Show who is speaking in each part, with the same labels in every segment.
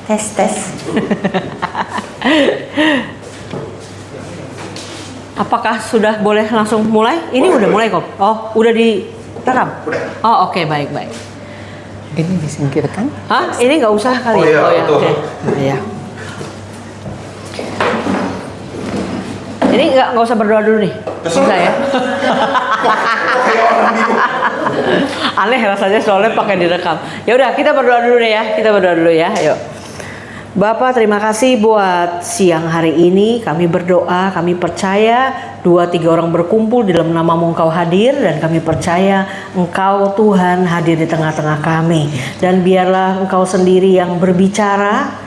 Speaker 1: Tes. Apakah sudah boleh langsung mulai? Ini udah mulai kok. Oh, udah direkam? Oh, oke, baik.
Speaker 2: Ini disingkirkan?
Speaker 1: Hah? Ini nggak usah kali?
Speaker 3: Oh iya,
Speaker 1: oke. Nah, ya. Ini nggak usah berdoa dulu nih. Bisa ya? Aneh rasanya soalnya pakai direkam. Ya udah, kita berdoa dulu deh ya. Kita berdoa dulu ya. Ayo. Bapak, terima kasih buat siang hari ini. Kami berdoa, kami percaya 2-3 orang berkumpul di dalam nama-Mu Engkau hadir, dan kami percaya Engkau Tuhan hadir di tengah-tengah kami. Dan biarlah Engkau sendiri yang berbicara,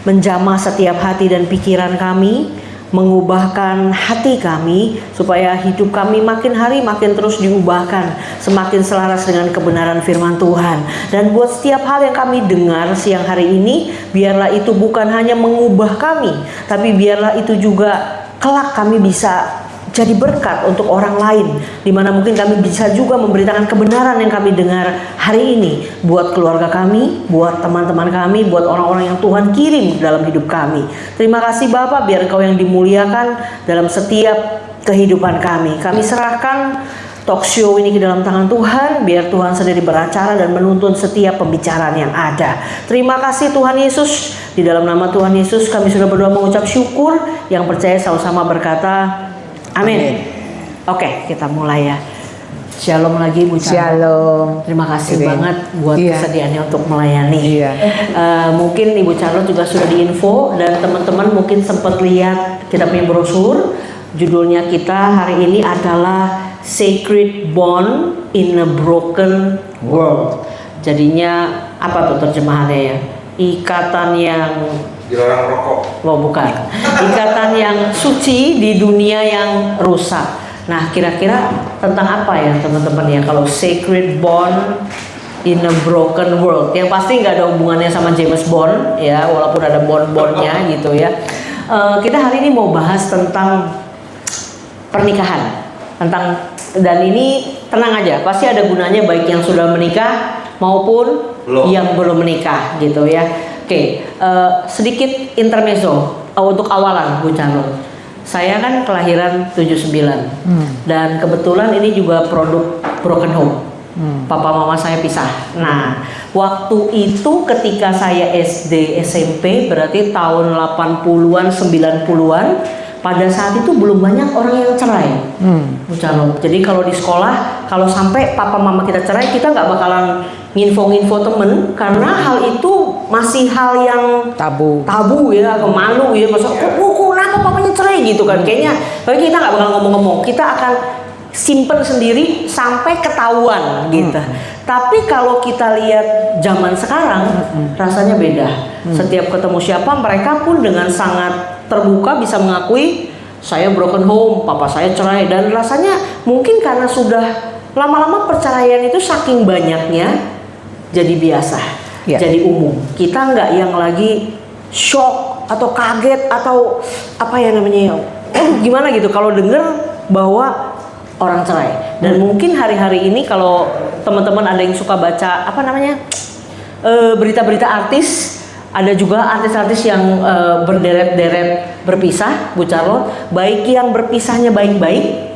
Speaker 1: menjamah setiap hati dan pikiran kami, mengubahkan hati kami supaya hidup kami makin hari makin terus diubahkan, semakin selaras dengan kebenaran firman Tuhan. Dan buat setiap hal yang kami dengar siang hari ini, biarlah itu bukan hanya mengubah kami, tapi biarlah itu juga kelak kami bisa jadi berkat untuk orang lain, di mana mungkin kami bisa juga memberitakan kebenaran yang kami dengar hari ini buat keluarga kami, buat teman-teman kami, buat orang-orang yang Tuhan kirim dalam hidup kami. Terima kasih Bapak, biar Engkau yang dimuliakan dalam setiap kehidupan kami. Kami serahkan talk show ini ke dalam tangan Tuhan, biar Tuhan sendiri beracara dan menuntun setiap pembicaraan yang ada. Terima kasih Tuhan Yesus. Di dalam nama Tuhan Yesus kami sudah berdoa mengucap syukur. Yang percaya sama-sama berkata amin. Oke, kita mulai ya. Shalom lagi Bu Chandra.
Speaker 2: Shalom.
Speaker 1: Terima kasih banget buat kesediaannya untuk melayani. Mungkin Ibu Chandra juga sudah diinfo, dan teman-teman mungkin sempat lihat kita punya brosur. Judulnya kita hari ini adalah Sacred Bond in a Broken World. Jadinya apa tuh terjemahannya ya? Ikatan yang
Speaker 3: dilarang rokok.
Speaker 1: Oh bukan, ikatan yang suci di dunia yang rusak. Nah kira-kira tentang apa ya teman-teman ya kalau sacred bond in a broken world? Yang pasti nggak ada hubungannya sama James Bond ya, walaupun ada bond-bondnya gitu ya. Kita hari ini mau bahas tentang pernikahan, dan ini tenang aja, pasti ada gunanya baik yang sudah menikah maupun yang belum menikah gitu ya. Oke, sedikit intermezzo untuk awalan Bu Chandra. Saya kan kelahiran 79 dan kebetulan ini juga produk broken home. Papa mama saya pisah. Nah, waktu itu ketika saya SD SMP berarti tahun 80-an 90-an, pada saat itu belum banyak orang yang cerai. Bu Chandra. Jadi kalau di sekolah, kalau sampai papa mama kita cerai, kita nggak bakalan nginfo-nginfo temen, karena hal itu masih hal yang tabu ya, malu ya, masa kenapa papanya cerai gitu kan, kayaknya kita nggak bakal ngomong-ngomong, kita akan simpen sendiri sampai ketahuan gitu. Tapi kalau kita lihat zaman sekarang, rasanya beda. Setiap ketemu siapa, mereka pun dengan sangat terbuka bisa mengakui saya broken home, papa saya cerai, dan rasanya mungkin karena sudah lama-lama perceraian itu saking banyaknya jadi biasa, jadi umum. Kita nggak yang lagi shock atau kaget atau apa ya namanya, gimana gitu kalau dengar bahwa orang cerai. Dan mungkin hari-hari ini kalau teman-teman ada yang suka baca apa namanya berita-berita artis, ada juga artis-artis yang berderet-deret berpisah, Bu Charlotte, baik yang berpisahnya baik-baik,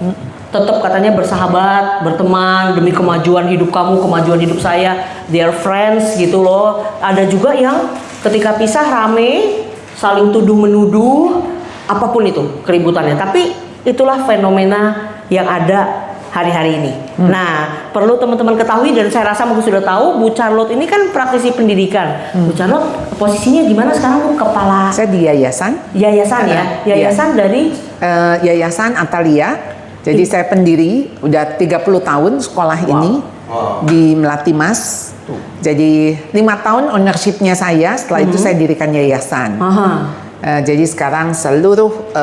Speaker 1: tetap katanya bersahabat, berteman demi kemajuan hidup kamu, kemajuan hidup saya, they are friends gitu loh. Ada juga yang ketika pisah rame, saling tuduh menuduh, apapun itu keributannya. Tapi itulah fenomena yang ada hari-hari ini. Nah, perlu teman-teman ketahui, dan saya rasa mungkin sudah tahu, Bu Charlotte ini kan praktisi pendidikan. Bu Charlotte posisinya gimana sekarang, Bu? Kepala?
Speaker 2: Saya di yayasan.
Speaker 1: Yayasan ya? Yayasan dari?
Speaker 2: Yayasan Atalia. Jadi saya pendiri, udah 30 tahun sekolah ini di Melati Mas. Jadi 5 tahun ownership-nya saya, setelah itu saya dirikan yayasan. Jadi sekarang seluruh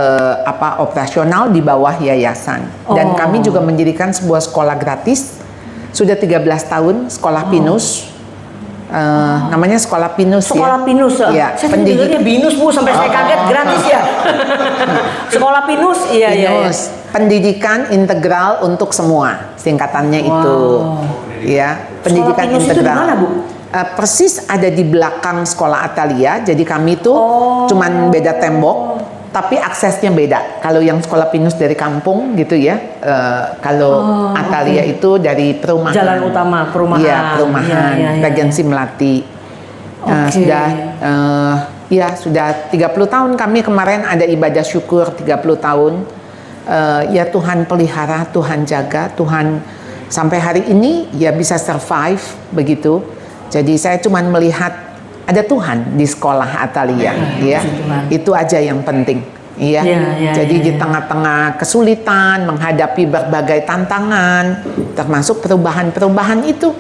Speaker 2: operasional di bawah yayasan. Dan kami juga mendirikan sebuah sekolah gratis. Sudah 13 tahun, sekolah Pinus. Namanya sekolah Pinus.
Speaker 1: Sekolah Pinus ya. Saya dengarnya Binus Bu, sampai saya kaget, gratis ya. Sekolah Pinus, iya.
Speaker 2: Pendidikan integral untuk semua, singkatannya itu. Ya, pendidikan
Speaker 1: Pinus
Speaker 2: integral.
Speaker 1: Itu di mana, Bu?
Speaker 2: persis ada di belakang sekolah Atalia. Jadi kami tuh cuman beda tembok, tapi aksesnya beda. Kalau yang sekolah Pinus dari kampung gitu ya, kalau Atalia itu dari perumahan.
Speaker 1: Jalan utama perumahan.
Speaker 2: Iya, perumahan. Regensi Melati. Sudah 30 tahun kami kemarin ada ibadah syukur 30 tahun. Ya Tuhan pelihara, Tuhan jaga, Tuhan sampai hari ini ya bisa survive begitu. Jadi saya cuma melihat ada Tuhan di sekolah Atalia, ya. Itu aja yang penting. Iya. Jadi di tengah-tengah kesulitan menghadapi berbagai tantangan, termasuk perubahan-perubahan itu.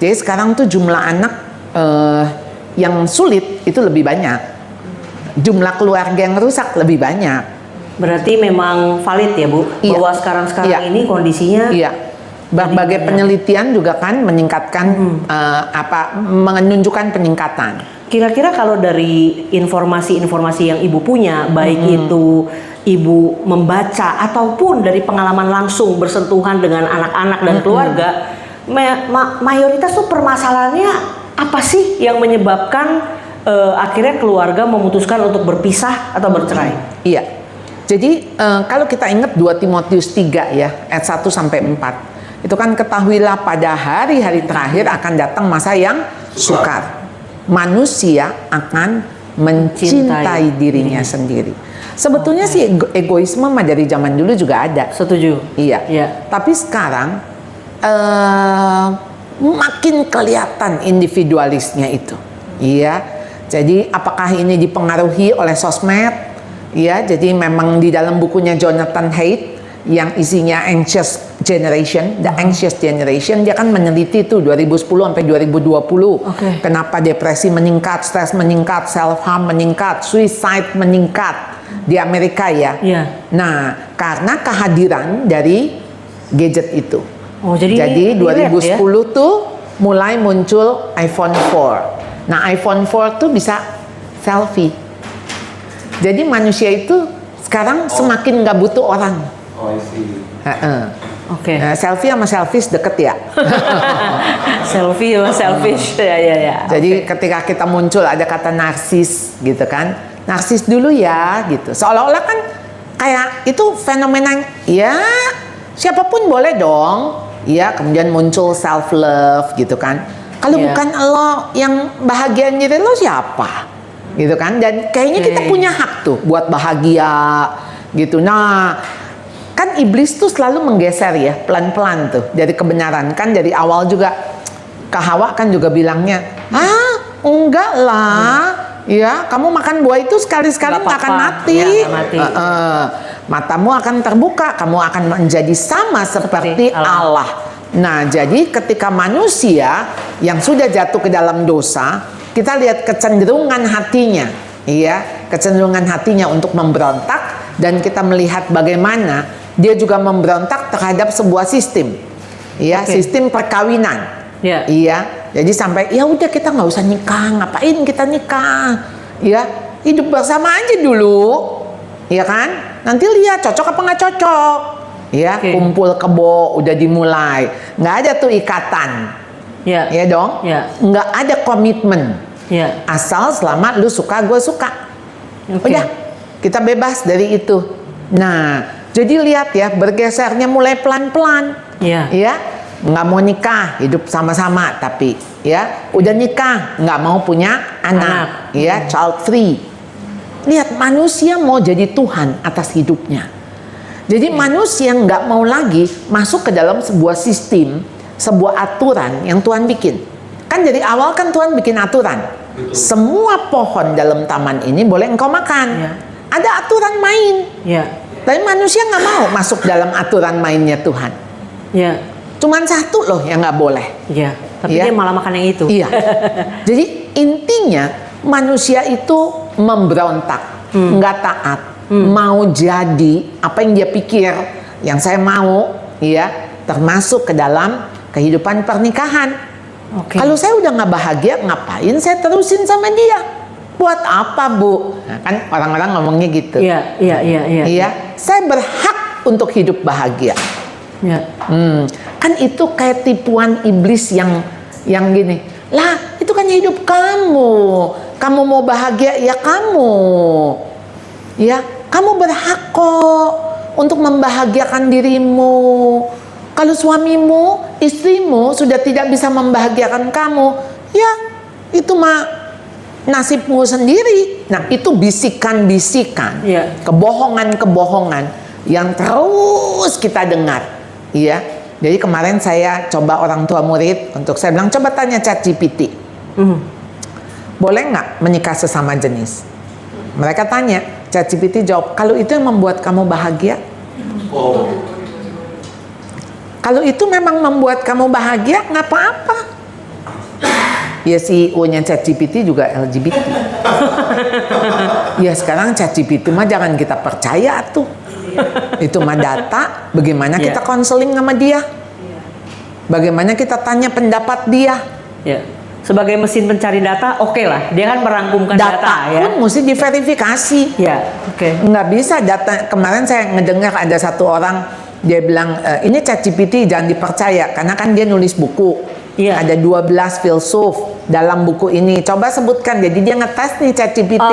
Speaker 2: Jadi sekarang tuh jumlah anak yang sulit itu lebih banyak. Jumlah keluarga yang rusak lebih banyak. Berarti
Speaker 1: memang valid ya Bu, bahwa sekarang ini kondisinya.
Speaker 2: Berbagai penelitian juga kan meningkatkan menunjukkan peningkatan.
Speaker 1: Kira-kira kalau dari informasi-informasi yang Ibu punya, baik itu Ibu membaca ataupun dari pengalaman langsung bersentuhan dengan anak-anak dan keluarga, mayoritas tuh permasalahannya apa sih yang menyebabkan akhirnya keluarga memutuskan untuk berpisah atau bercerai?
Speaker 2: Iya. Jadi kalau kita ingat 2 Timotius 3 ya, ayat 1 sampai 4. Itu kan ketahuilah pada hari-hari terakhir akan datang masa yang sukar. Manusia akan mencintai dirinya sendiri. Sebetulnya sih egoisme mah dari zaman dulu juga ada.
Speaker 1: Setuju.
Speaker 2: Iya. Tapi sekarang makin kelihatan individualisnya itu. Iya. Jadi apakah ini dipengaruhi oleh sosmed? Ya, jadi memang di dalam bukunya Jonathan Haidt yang isinya Anxious Generation, The Anxious Generation, dia kan meneliti tuh 2010 sampai 2020. Kenapa depresi meningkat, stres meningkat, self harm meningkat, suicide meningkat di Amerika ya. Nah, karena kehadiran dari gadget itu. Jadi 2010 tuh mulai muncul iPhone 4. Nah, iPhone 4 tuh bisa selfie. Jadi manusia itu sekarang semakin nggak butuh orang. Selfie sama selfish deket ya.
Speaker 1: Selfie sama selfish ya.
Speaker 2: Jadi ketika kita muncul ada kata narsis gitu kan, narsis dulu ya gitu. Seolah-olah kan kayak itu fenomena ya siapapun boleh dong. Ya kemudian muncul self love gitu kan. Kalau bukan lo yang bahagiain diri lo siapa? Gitu kan, dan kayaknya kita punya hak tuh buat bahagia gitu. Nah kan iblis tuh selalu menggeser ya pelan-pelan tuh dari kebenaran. Kan dari awal juga Kak Hawa kan juga bilangnya enggak lah ya, kamu makan buah itu sekali-sekali nggak akan mati, matamu akan terbuka, kamu akan menjadi sama seperti Allah. Nah jadi ketika manusia yang sudah jatuh ke dalam dosa, kita lihat kecenderungan hatinya, kecenderungan hatinya untuk memberontak, dan kita melihat bagaimana dia juga memberontak terhadap sebuah sistem, sistem perkawinan, jadi sampai ya udah kita nggak usah nikah, ngapain kita nikah, hidup bersama aja dulu, kan, nanti lihat cocok apa nggak cocok, kumpul kebo udah dimulai, nggak ada tuh ikatan. Ya dong, nggak ada komitmen, asal selama lu suka gue suka, udah kita bebas dari itu. Nah jadi lihat ya bergesernya mulai pelan-pelan, nggak mau nikah hidup sama-sama, tapi udah nikah nggak mau punya anak. Child free. Lihat manusia mau jadi Tuhan atas hidupnya. Jadi manusia nggak mau lagi masuk ke dalam sebuah sistem, sebuah aturan yang Tuhan bikin. Kan dari awal kan Tuhan bikin aturan. Semua pohon dalam taman ini boleh engkau makan. Ada aturan main. Tapi manusia nggak mau masuk dalam aturan mainnya Tuhan. Cuman satu loh yang nggak boleh.
Speaker 1: Tapi dia malah makan yang itu.
Speaker 2: Jadi intinya manusia itu memberontak, nggak taat, mau jadi apa yang dia pikir, yang saya mau, termasuk ke dalam kehidupan pernikahan. Kalau saya udah nggak bahagia, ngapain saya terusin sama dia? Buat apa, Bu? Nah, kan orang-orang ngomongnya gitu. Saya berhak untuk hidup bahagia. Kan itu kayak tipuan iblis yang gini. Lah, itu hidup kamu. Kamu mau bahagia ya kamu. Ya, kamu berhak kok untuk membahagiakan dirimu. Kalau suamimu, istrimu sudah tidak bisa membahagiakan kamu, ya itu mah nasibmu sendiri. Nah, itu bisikan-bisikan, kebohongan-kebohongan yang terus kita dengar. Ya, jadi kemarin saya coba orang tua murid untuk saya bilang coba tanya ChatGPT, boleh nggak menikah sesama jenis? Mereka tanya, ChatGPT jawab, kalau itu yang membuat kamu bahagia. Kalau itu memang membuat kamu bahagia, nggak apa-apa. Ya CEO-nya ChatGPT juga LGBT. Ya sekarang ChatGPT mah jangan kita percaya tuh. Itu mah data, bagaimana kita konseling sama dia. Bagaimana kita tanya pendapat dia.
Speaker 1: Ya. Sebagai mesin pencari data, oke lah. Dia kan merangkumkan data ya.
Speaker 2: Pun mesti diverifikasi.
Speaker 1: Ya, oke.
Speaker 2: Nggak bisa data. Kemarin saya ngedengar ada satu orang, dia bilang, ini ChatGPT jangan dipercaya. Karena kan dia nulis buku.
Speaker 1: Iya.
Speaker 2: Ada 12 filsuf dalam buku ini. Coba sebutkan. Jadi dia ngetes nih ChatGPT.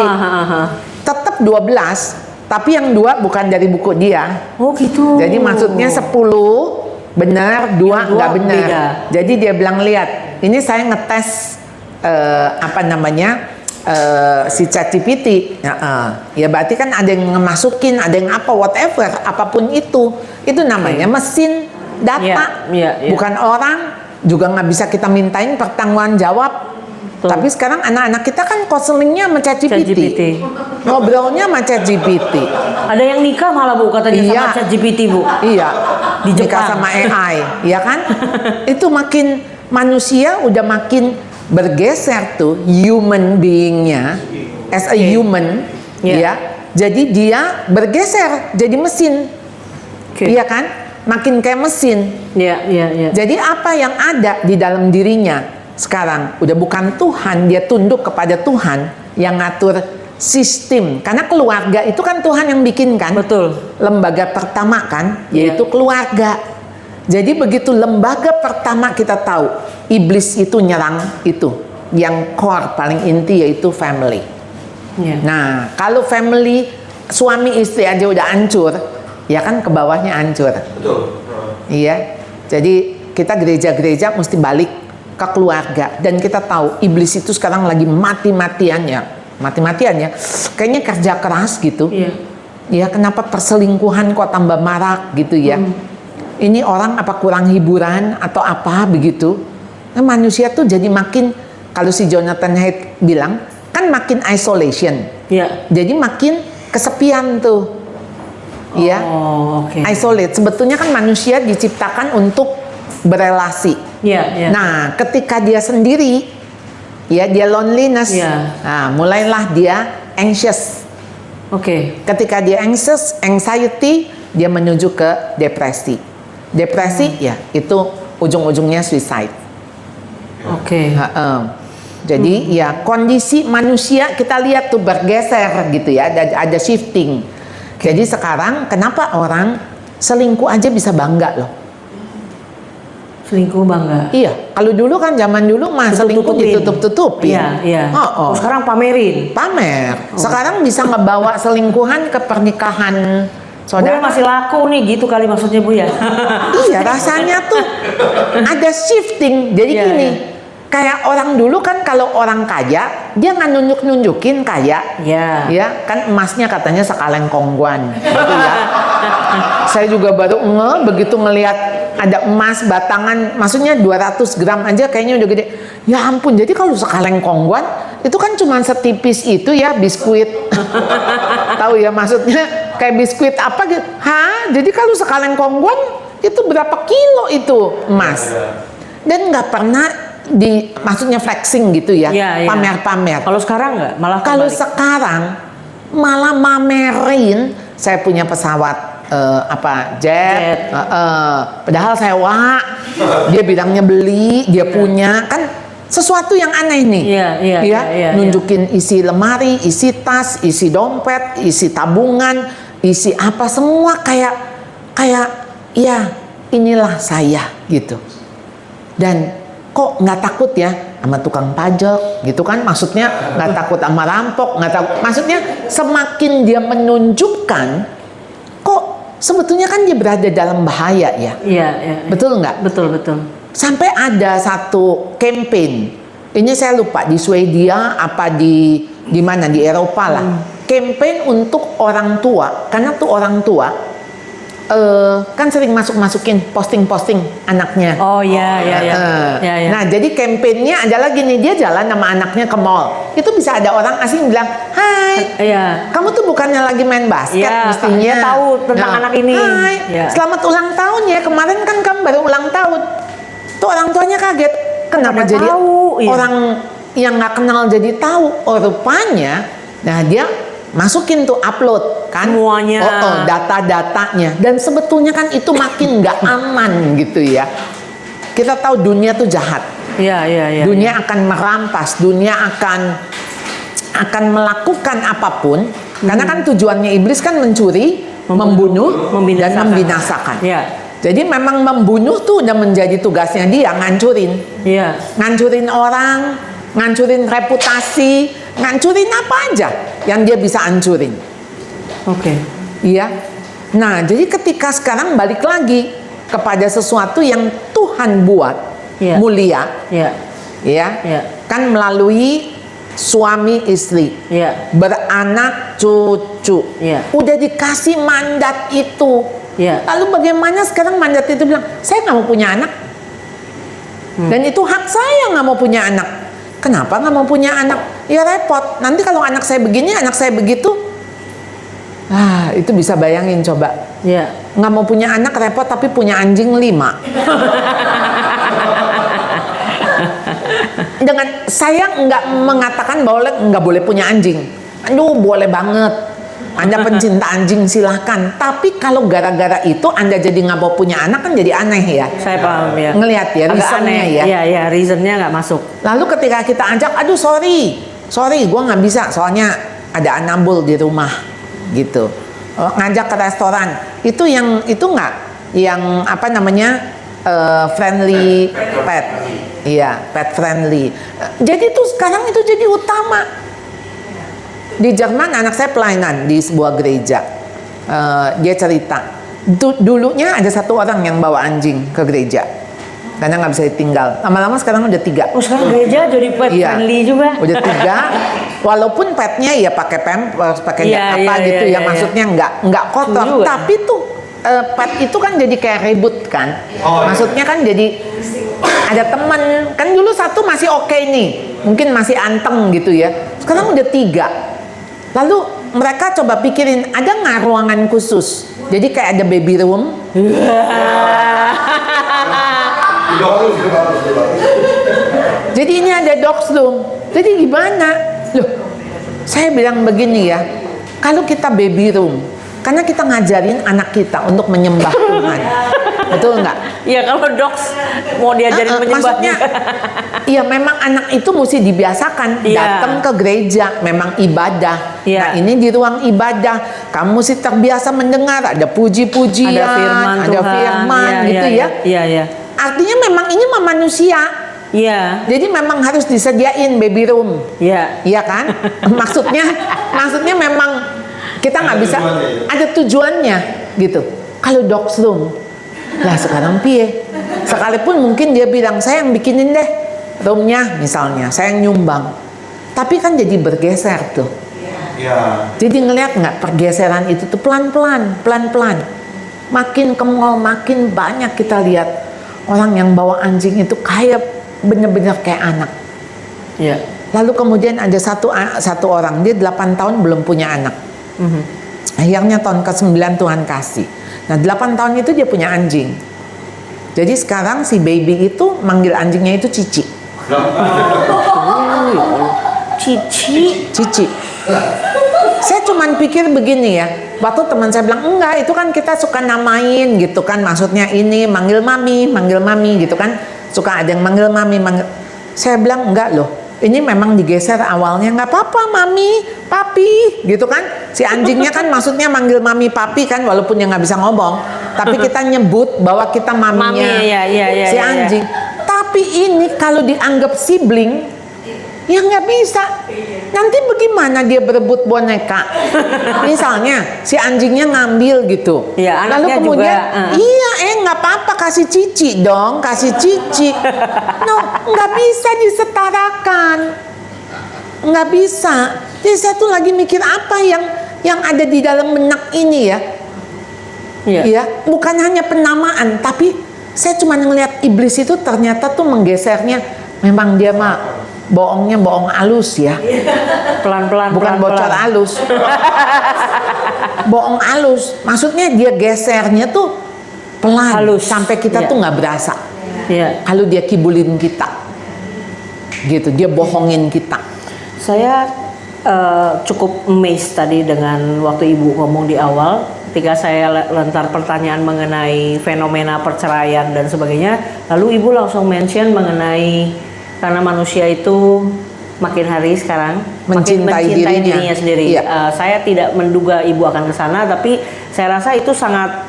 Speaker 2: Tetap 12. Tapi yang 2 bukan dari buku dia.
Speaker 1: Oh gitu.
Speaker 2: Jadi maksudnya 10 benar, 2 nggak benar.
Speaker 1: Beda.
Speaker 2: Jadi dia bilang, lihat, ini saya ngetes si ChatGPT. Ya berarti kan ada yang ngemasukin, ada yang apa, whatever, apapun itu namanya mesin data. Bukan orang, juga nggak bisa kita mintain pertanggungan jawab. Tapi sekarang anak-anak kita kan konselingnya sama ChatGPT. Ngobrolnya sama ChatGPT.
Speaker 1: Ada yang nikah malah Bu katanya sama ChatGPT Bu.
Speaker 2: Iya.
Speaker 1: Di Jepang.
Speaker 2: Nikah sama AI, ya kan? Itu makin manusia udah makin bergeser tuh human being-nya as a human, ya. Jadi dia bergeser jadi mesin. Iya kan? Makin kayak mesin.
Speaker 1: Iya.
Speaker 2: Jadi apa yang ada di dalam dirinya sekarang udah bukan Tuhan, dia tunduk kepada Tuhan yang ngatur sistem. Karena keluarga itu kan Tuhan yang bikin kan.
Speaker 1: Betul.
Speaker 2: Lembaga pertama kan, yaitu keluarga. Jadi begitu lembaga pertama kita tahu iblis itu nyerang itu, yang core paling inti yaitu family. Nah, kalau family suami istri aja udah hancur, ya kan ke bawahnya hancur.
Speaker 3: Betul.
Speaker 2: Iya. Jadi kita gereja-gereja mesti balik ke keluarga, dan kita tahu iblis itu sekarang lagi mati-matian ya, kayaknya kerja keras gitu. Ya kenapa perselingkuhan kok tambah marak gitu ya. Ini orang apa kurang hiburan atau apa begitu. Nah, manusia tuh jadi makin, kalau si Jonathan Haidt bilang kan makin isolation. Jadi makin kesepian tuh. Isolate. Sebetulnya kan manusia diciptakan untuk berelasi. Nah, ketika dia sendiri, ya dia loneliness. Nah, mulailah dia anxious. Ketika dia anxious, anxiety, dia menuju ke depresi. Depresi, ya itu ujung-ujungnya suicide. Jadi ya kondisi manusia kita lihat tuh bergeser gitu ya, ada shifting. Jadi sekarang kenapa orang selingkuh aja bisa bangga loh?
Speaker 1: Selingkuh bangga.
Speaker 2: Iya, kalau dulu kan zaman dulu mah selingkuh ditutup-tutupin.
Speaker 1: Iya. Sekarang pamerin.
Speaker 2: Pamer. Sekarang bisa ngebawa selingkuhan ke pernikahan saudara.
Speaker 1: Masih laku nih gitu kali maksudnya Bu ya.
Speaker 2: Iya, rasanya tuh ada shifting. Jadi gini, kayak orang dulu kan kalau orang kaya dia nggak nunjukin kaya. Ya kan emasnya katanya sekaleng kongguan gitu ya. Saya juga baru begitu ngelihat ada emas batangan, maksudnya 200 gram aja kayaknya udah gede. Ya ampun, jadi kalau sekaleng kongguan itu kan cuma setipis itu ya, biskuit. Tahu ya maksudnya kayak biskuit apa gitu. Jadi kalau sekaleng kongguan itu berapa kilo itu emas. Dan nggak pernah maksudnya flexing gitu ya, pamer-pamer.
Speaker 1: Kalau sekarang nggak, malah
Speaker 2: kalau sekarang malah mamerin, saya punya pesawat jet. Padahal sewa, dia bilangnya beli, dia punya, kan sesuatu yang aneh nih. Nunjukin isi lemari, isi tas, isi dompet, isi tabungan, isi apa semua kayak ya inilah saya gitu. Dan kok nggak takut ya? sama tukang pajak gitu kan, maksudnya nggak takut sama rampok, nggak takut, maksudnya semakin dia menunjukkan kok sebetulnya kan dia berada dalam bahaya ya.
Speaker 1: Iya, iya.
Speaker 2: Betul nggak?
Speaker 1: Betul, betul.
Speaker 2: Sampai ada satu campaign, ini saya lupa di Swedia apa di mana di Eropa lah, campaign untuk orang tua, karena tuh orang tua kan sering masukin posting anaknya.
Speaker 1: Oh iya, iya, iya. Iya, iya.
Speaker 2: Nah, jadi kampanyenya adalah gini, dia jalan sama anaknya ke mall. Itu bisa ada orang asing bilang, "Hai,
Speaker 1: Iya.
Speaker 2: kamu tuh bukannya lagi main basket
Speaker 1: Iya,
Speaker 2: mestinya."
Speaker 1: dia tahu tentang anak ini.
Speaker 2: "Hai,
Speaker 1: Iya.
Speaker 2: selamat ulang tahun ya. Kemarin kan kamu baru ulang tahun." Tuh orang tuanya kaget. Kenapa
Speaker 1: Pada
Speaker 2: jadi
Speaker 1: tahu, iya.
Speaker 2: orang yang nggak kenal jadi tahu? Oh, rupanya, nah dia masukin tuh upload kan
Speaker 1: Semuanya.
Speaker 2: data-datanya, dan sebetulnya kan itu makin nggak aman gitu ya. Kita tahu dunia tuh jahat,
Speaker 1: Iya, iya, iya.
Speaker 2: dunia akan merampas, dunia akan melakukan apapun, karena kan tujuannya iblis kan mencuri, membunuh, dan membinasakan.
Speaker 1: Iya.
Speaker 2: Jadi memang membunuh tuh udah menjadi tugasnya dia, ngancurin orang, ngancurin reputasi, ngancurin apa aja yang dia bisa hancurin.
Speaker 1: Oke.
Speaker 2: Iya. Nah, jadi ketika sekarang balik lagi kepada sesuatu yang Tuhan buat
Speaker 1: Iya.
Speaker 2: mulia,
Speaker 1: Iya.
Speaker 2: ya,
Speaker 1: Iya.
Speaker 2: kan melalui suami istri,
Speaker 1: Iya.
Speaker 2: beranak cucu,
Speaker 1: Iya.
Speaker 2: udah dikasih mandat itu.
Speaker 1: Iya.
Speaker 2: Lalu bagaimana sekarang mandat itu bilang, saya nggak mau punya anak, dan itu hak saya nggak mau punya anak. Kenapa nggak mau punya anak? Ya repot. Nanti kalau anak saya begini, anak saya begitu, itu bisa bayangin coba.
Speaker 1: Iya.
Speaker 2: Nggak mau punya anak repot, tapi punya anjing 5. Dengan saya nggak mengatakan bahwa nggak boleh punya anjing. Aduh, boleh banget. Anda pencinta anjing silahkan. Tapi kalau gara-gara itu Anda jadi nggak mau punya anak, kan jadi aneh ya.
Speaker 1: Saya paham ya.
Speaker 2: Ngelihat ya,
Speaker 1: Agak
Speaker 2: reasonnya
Speaker 1: aneh.
Speaker 2: ya.
Speaker 1: Iya, iya, reasonnya nggak masuk.
Speaker 2: Lalu ketika kita ajak, aduh sorry, gue nggak bisa, soalnya ada anabul di rumah, gitu. Ngajak ke restoran, itu nggak, yang apa namanya, friendly pet, iya, pet friendly. Jadi tuh sekarang itu jadi utama. Di Jerman anak saya pelayanan di sebuah gereja, dia cerita, dulunya ada satu orang yang bawa anjing ke gereja. Karena nggak bisa ditinggal. Lama-lama sekarang udah 3.
Speaker 1: Oh, sekarang gereja jadi pet friendly juga.
Speaker 2: Udah 3. Walaupun petnya ya pakai pampers, pakai gitu ya. Maksudnya nggak kotor. Tapi tuh pet itu kan jadi kayak ribut kan. Maksudnya kan jadi ada teman. Kan dulu satu masih oke nih, mungkin masih anteng gitu ya. Sekarang udah 3. Lalu mereka coba pikirin, ada nggak ruangan khusus? Jadi kayak ada baby room. Jadi ini ada dogs room. Jadi gimana? Loh, saya bilang begini ya, kalau kita baby room, karena kita ngajarin anak kita untuk menyembah Tuhan, betul nggak?
Speaker 1: Iya, kalau dogs mau diajarin menyembah.
Speaker 2: Maksudnya, iya memang anak itu mesti dibiasakan datang ke gereja, memang ibadah. Nah ini di ruang ibadah, kamu mesti terbiasa mendengar ada puji-pujian, ada firman, gitu ya.
Speaker 1: Iya, iya.
Speaker 2: Artinya memang ini mah manusia.
Speaker 1: Iya.
Speaker 2: Jadi memang harus disediain baby room.
Speaker 1: Iya.
Speaker 2: Iya kan? maksudnya memang kita nggak bisa, ada tujuannya gitu. Kalau dogs room, lah sekarang piye? Sekalipun mungkin dia bilang, saya yang bikinin deh roomnya misalnya, saya yang nyumbang. Tapi kan jadi bergeser tuh.
Speaker 3: Ya.
Speaker 2: Jadi ngelihat nggak pergeseran itu tuh pelan-pelan. Makin ke mall, makin banyak kita lihat orang yang bawa anjing itu kayak bener-bener kayak anak.
Speaker 1: Iya.
Speaker 2: Lalu kemudian ada satu orang, dia 8 tahun belum punya anak. Akhirnya tahun ke-9 Tuhan kasih. Nah 8 tahun itu dia punya anjing. Jadi sekarang si baby itu manggil anjingnya itu Cici. Cici. Saya cuman pikir begini ya, waktu teman saya bilang, enggak, itu kan kita suka namain gitu kan, maksudnya ini manggil mami gitu kan, suka ada yang manggil mami. Saya bilang enggak loh, ini memang digeser awalnya, nggak apa-apa mami, papi gitu kan. Si anjingnya kan maksudnya manggil mami papi kan, walaupun dia nggak bisa ngomong, tapi kita nyebut bahwa kita maminya
Speaker 1: Mami, iya,
Speaker 2: si anjing. Tapi Tapi ini kalau dianggap sibling, ya nggak bisa. Nanti bagaimana dia berebut boneka? Misalnya si anjingnya ngambil gitu.
Speaker 1: Iya,
Speaker 2: Lalu
Speaker 1: anaknya
Speaker 2: kemudian,
Speaker 1: juga,
Speaker 2: iya nggak apa-apa, kasih Cici dong, kasih Cici. No, nggak bisa disetarakan. Nggak bisa. Jadi saya tuh lagi mikir apa yang ada di dalam benak ini ya.
Speaker 1: Iya.
Speaker 2: Ya, bukan hanya penamaan, tapi saya cuma ngelihat iblis itu ternyata tuh menggesernya. Memang dia mah bohongnya bohong halus ya,
Speaker 1: Pelan-pelan.
Speaker 2: bukan bocor halus. Bohong halus, maksudnya dia gesernya tuh pelan,
Speaker 1: Halus.
Speaker 2: sampai kita
Speaker 1: Iya.
Speaker 2: tuh nggak berasa.
Speaker 1: Iya.
Speaker 2: Kalau dia kibulin kita, gitu, dia bohongin kita.
Speaker 1: Saya cukup amazed tadi dengan waktu Ibu ngomong di awal, ketika saya lontar pertanyaan mengenai fenomena perceraian dan sebagainya, lalu Ibu langsung mention mengenai karena manusia itu makin hari sekarang makin
Speaker 2: Mencintai
Speaker 1: mencintai
Speaker 2: dirinya.
Speaker 1: dirinya sendiri.
Speaker 2: Iya.
Speaker 1: Saya tidak menduga Ibu akan ke sana, tapi saya rasa itu sangat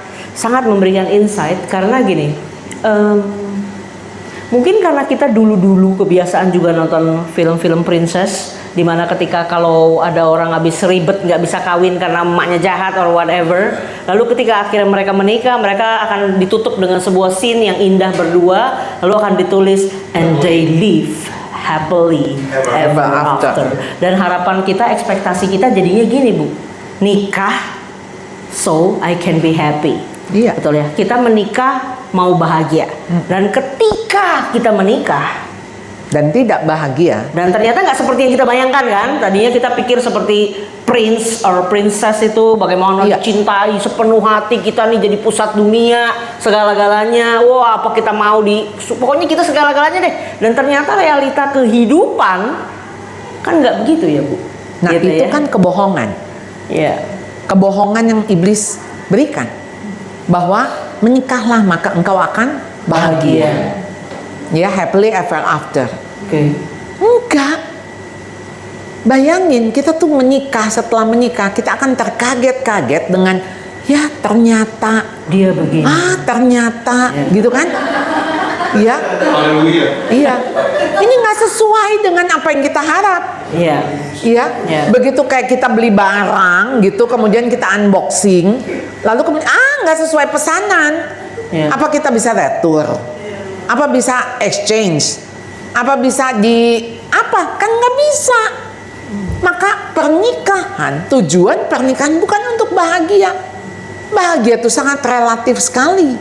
Speaker 1: memberikan insight karena gini. Mungkin karena kita dulu kebiasaan juga nonton film-film princess, dimana ketika kalau ada orang habis ribet nggak bisa kawin karena emaknya jahat or whatever, lalu ketika akhirnya mereka menikah, mereka akan ditutup dengan sebuah scene yang indah berdua, lalu akan ditulis and they live happily ever after. Dan harapan kita, ekspektasi kita jadinya gini Bu, nikah so I can be happy.
Speaker 2: Iya.
Speaker 1: Betul ya, kita menikah mau bahagia. Dan ketika kita menikah
Speaker 2: Dan tidak bahagia,
Speaker 1: dan ternyata nggak seperti yang kita bayangkan kan, tadinya kita pikir seperti prince or princess itu bagaimana
Speaker 2: Iya.
Speaker 1: dicintai sepenuh hati, kita nih jadi pusat dunia, segala-galanya, wah apa kita mau pokoknya kita segala-galanya deh. Dan ternyata realita kehidupan kan nggak begitu ya Bu.
Speaker 2: nah
Speaker 1: Gitu
Speaker 2: itu
Speaker 1: ya.
Speaker 2: kan kebohongan.
Speaker 1: Iya.
Speaker 2: Kebohongan yang iblis berikan, bahwa menikahlah maka engkau akan bahagia. Ya, happily ever after.
Speaker 1: Oke.
Speaker 2: Enggak. Bayangin kita tuh menikah, setelah menikah kita akan terkaget-kaget dengan ya ternyata
Speaker 1: Dia begini.
Speaker 2: ternyata
Speaker 1: Ya.
Speaker 2: gitu kan. Iya.
Speaker 3: Haleluya.
Speaker 2: Iya. Ini nggak sesuai dengan apa yang kita harap.
Speaker 1: Iya.
Speaker 2: Iya,
Speaker 1: Ya.
Speaker 2: begitu kayak kita beli barang gitu, kemudian kita unboxing, lalu kemudian nggak sesuai pesanan,
Speaker 1: Ya.
Speaker 2: apa kita bisa retur? Apa bisa exchange? Apa bisa kan nggak bisa. Maka pernikahan, tujuan pernikahan bukan untuk bahagia. Bahagia itu sangat relatif sekali,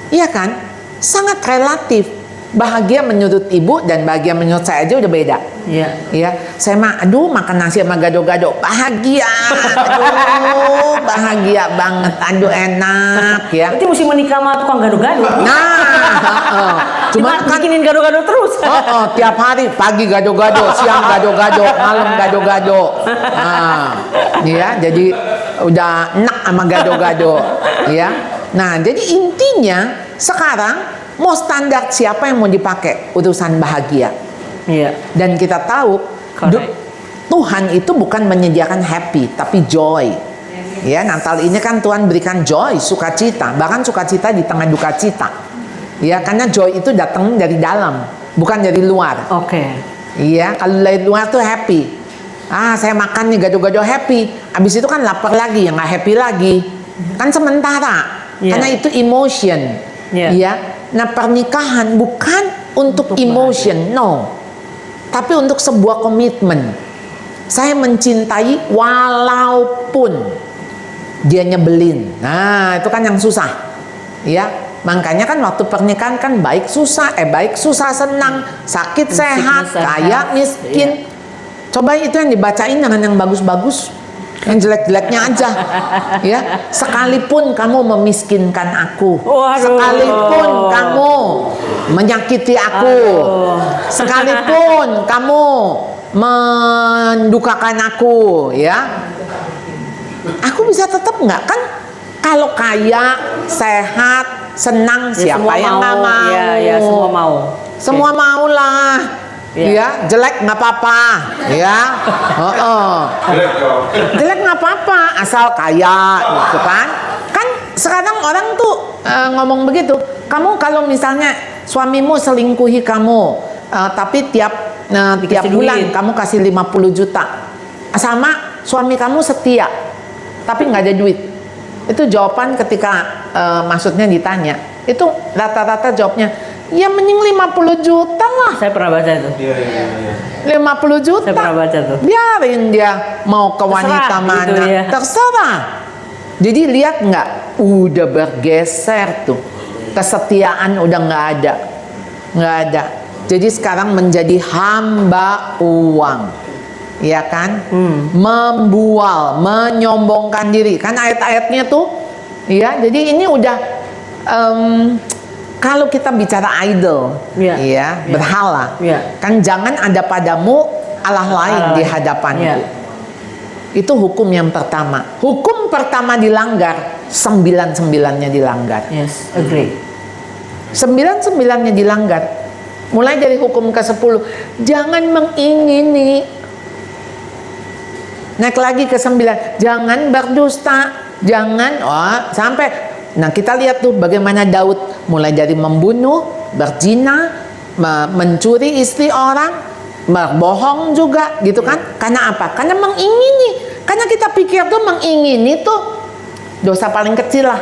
Speaker 2: iya kan? Sangat relatif. Bahagia menurut ibu dan bahagia menurut saya aja udah beda.
Speaker 1: Iya.
Speaker 2: Ya, saya mah aduh makan nasi sama gado-gado bahagia. Aduh, bahagia banget. Aduh enak ya.
Speaker 1: Nanti mesti menikah sama tukang gado-gado.
Speaker 2: Nah, cuma kan
Speaker 1: bikinin gado-gado terus.
Speaker 2: tiap hari pagi gado-gado, siang gado-gado, malam gado-gado. Nah, ya, jadi udah enak sama gado-gado, ya. Nah, jadi intinya sekarang mau standar siapa yang mau dipakai urusan bahagia.
Speaker 1: Iya.
Speaker 2: Dan kita tahu
Speaker 1: Correct.
Speaker 2: Tuhan itu bukan menyediakan happy tapi joy. Ya, Natal ini kan Tuhan berikan joy, sukacita, bahkan sukacita di tengah duka cita. Ya, karena joy itu datang dari dalam, bukan dari luar.
Speaker 1: Oke.
Speaker 2: Iya, kalau dari luar tuh happy. Saya makan nih gado-gado happy. Abis itu kan lapar lagi, ya nggak happy lagi. Kan sementara,
Speaker 1: Iya.
Speaker 2: karena itu emotion.
Speaker 1: Iya.
Speaker 2: Iya. Nah, pernikahan bukan untuk emotion, no. Tapi untuk sebuah komitmen. Saya mencintai walaupun dia nyebelin. Nah, itu kan yang susah. Ya, makanya kan waktu pernikahan kan baik susah senang, sakit sehat,
Speaker 1: Sickness and
Speaker 2: kaya
Speaker 1: health.
Speaker 2: miskin. Coba itu yang dibacain dengan yang bagus-bagus. Yang jelek-jeleknya aja. Ya, sekalipun kamu memiskinkan aku,
Speaker 1: Waduh.
Speaker 2: sekalipun kamu menyakiti aku, sekalipun kamu mendukakan aku, ya, aku bisa tetap nggak kan? Kalau kaya, sehat, senang,
Speaker 1: Ya,
Speaker 2: siapa
Speaker 1: semua
Speaker 2: yang nggak mau?
Speaker 1: Ya, semua mau.
Speaker 2: Semua mau lah.
Speaker 1: Iya.
Speaker 2: Ya, jelek nggak apa-apa, ya.
Speaker 3: Jelek dong.
Speaker 2: Jelek nggak apa-apa, asal kaya, gitu kan? Kan sekarang orang tuh ngomong begitu. Kamu kalau misalnya suamimu selingkuhi kamu, tapi tiap
Speaker 1: Dikasih
Speaker 2: bulan
Speaker 1: duit.
Speaker 2: kamu kasih 50 juta. Sama suami kamu setia, tapi nggak ada duit. Itu jawaban ketika maksudnya ditanya. Itu rata-rata jawabnya, ya mending 50 juta lah.
Speaker 1: Saya pernah baca itu.
Speaker 3: Iya, iya, iya.
Speaker 2: 50 juta.
Speaker 1: Saya pernah baca tuh.
Speaker 2: Biarin dia mau ke wanita
Speaker 1: Terserah,
Speaker 2: mana.
Speaker 1: gitu ya.
Speaker 2: Terserah. Jadi lihat nggak? Udah bergeser tuh. Kesetiaan udah nggak ada. Nggak ada. Jadi sekarang menjadi hamba uang. Ya kan? Membual, menyombongkan diri. Kan ayat-ayatnya tuh. Ya, jadi ini udah kalau kita bicara idol,
Speaker 1: Iya.
Speaker 2: ya, berhala,
Speaker 1: Iya.
Speaker 2: kan jangan ada padamu Allah lain
Speaker 1: Allah
Speaker 2: di
Speaker 1: lain.
Speaker 2: hadapanku.
Speaker 1: Iya.
Speaker 2: Itu hukum yang pertama. Hukum pertama dilanggar, 9-9-nya dilanggar.
Speaker 1: Yes, agree.
Speaker 2: 9-9-nya dilanggar. Mulai dari hukum ke-10, jangan mengingini. Naik lagi ke 9, jangan berdusta, jangan sampai. Nah, kita lihat tuh bagaimana Daud mulai dari membunuh, berzina, mencuri istri orang, berbohong juga, gitu kan? Karena apa? Karena mengingini. Karena kita pikir tuh mengingini tuh dosa paling kecil lah,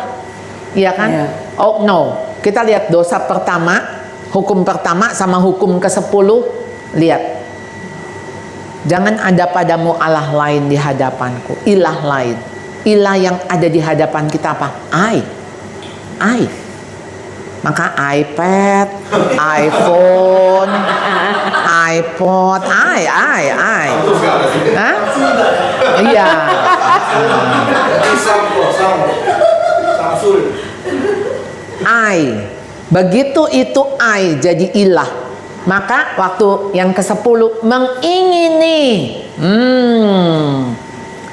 Speaker 2: iya kan?
Speaker 1: Iya.
Speaker 2: Oh no, kita lihat dosa pertama, hukum pertama sama hukum ke-10, lihat. Jangan ada padamu Allah lain di hadapanku, ilah lain. Ilah yang ada di hadapan kita apa? I. Maka iPad, iPhone, iPod, I. Hah? Iya.
Speaker 3: Samsul.
Speaker 2: I. Begitu itu I jadi ilah. Maka waktu yang ke-10 mengingini.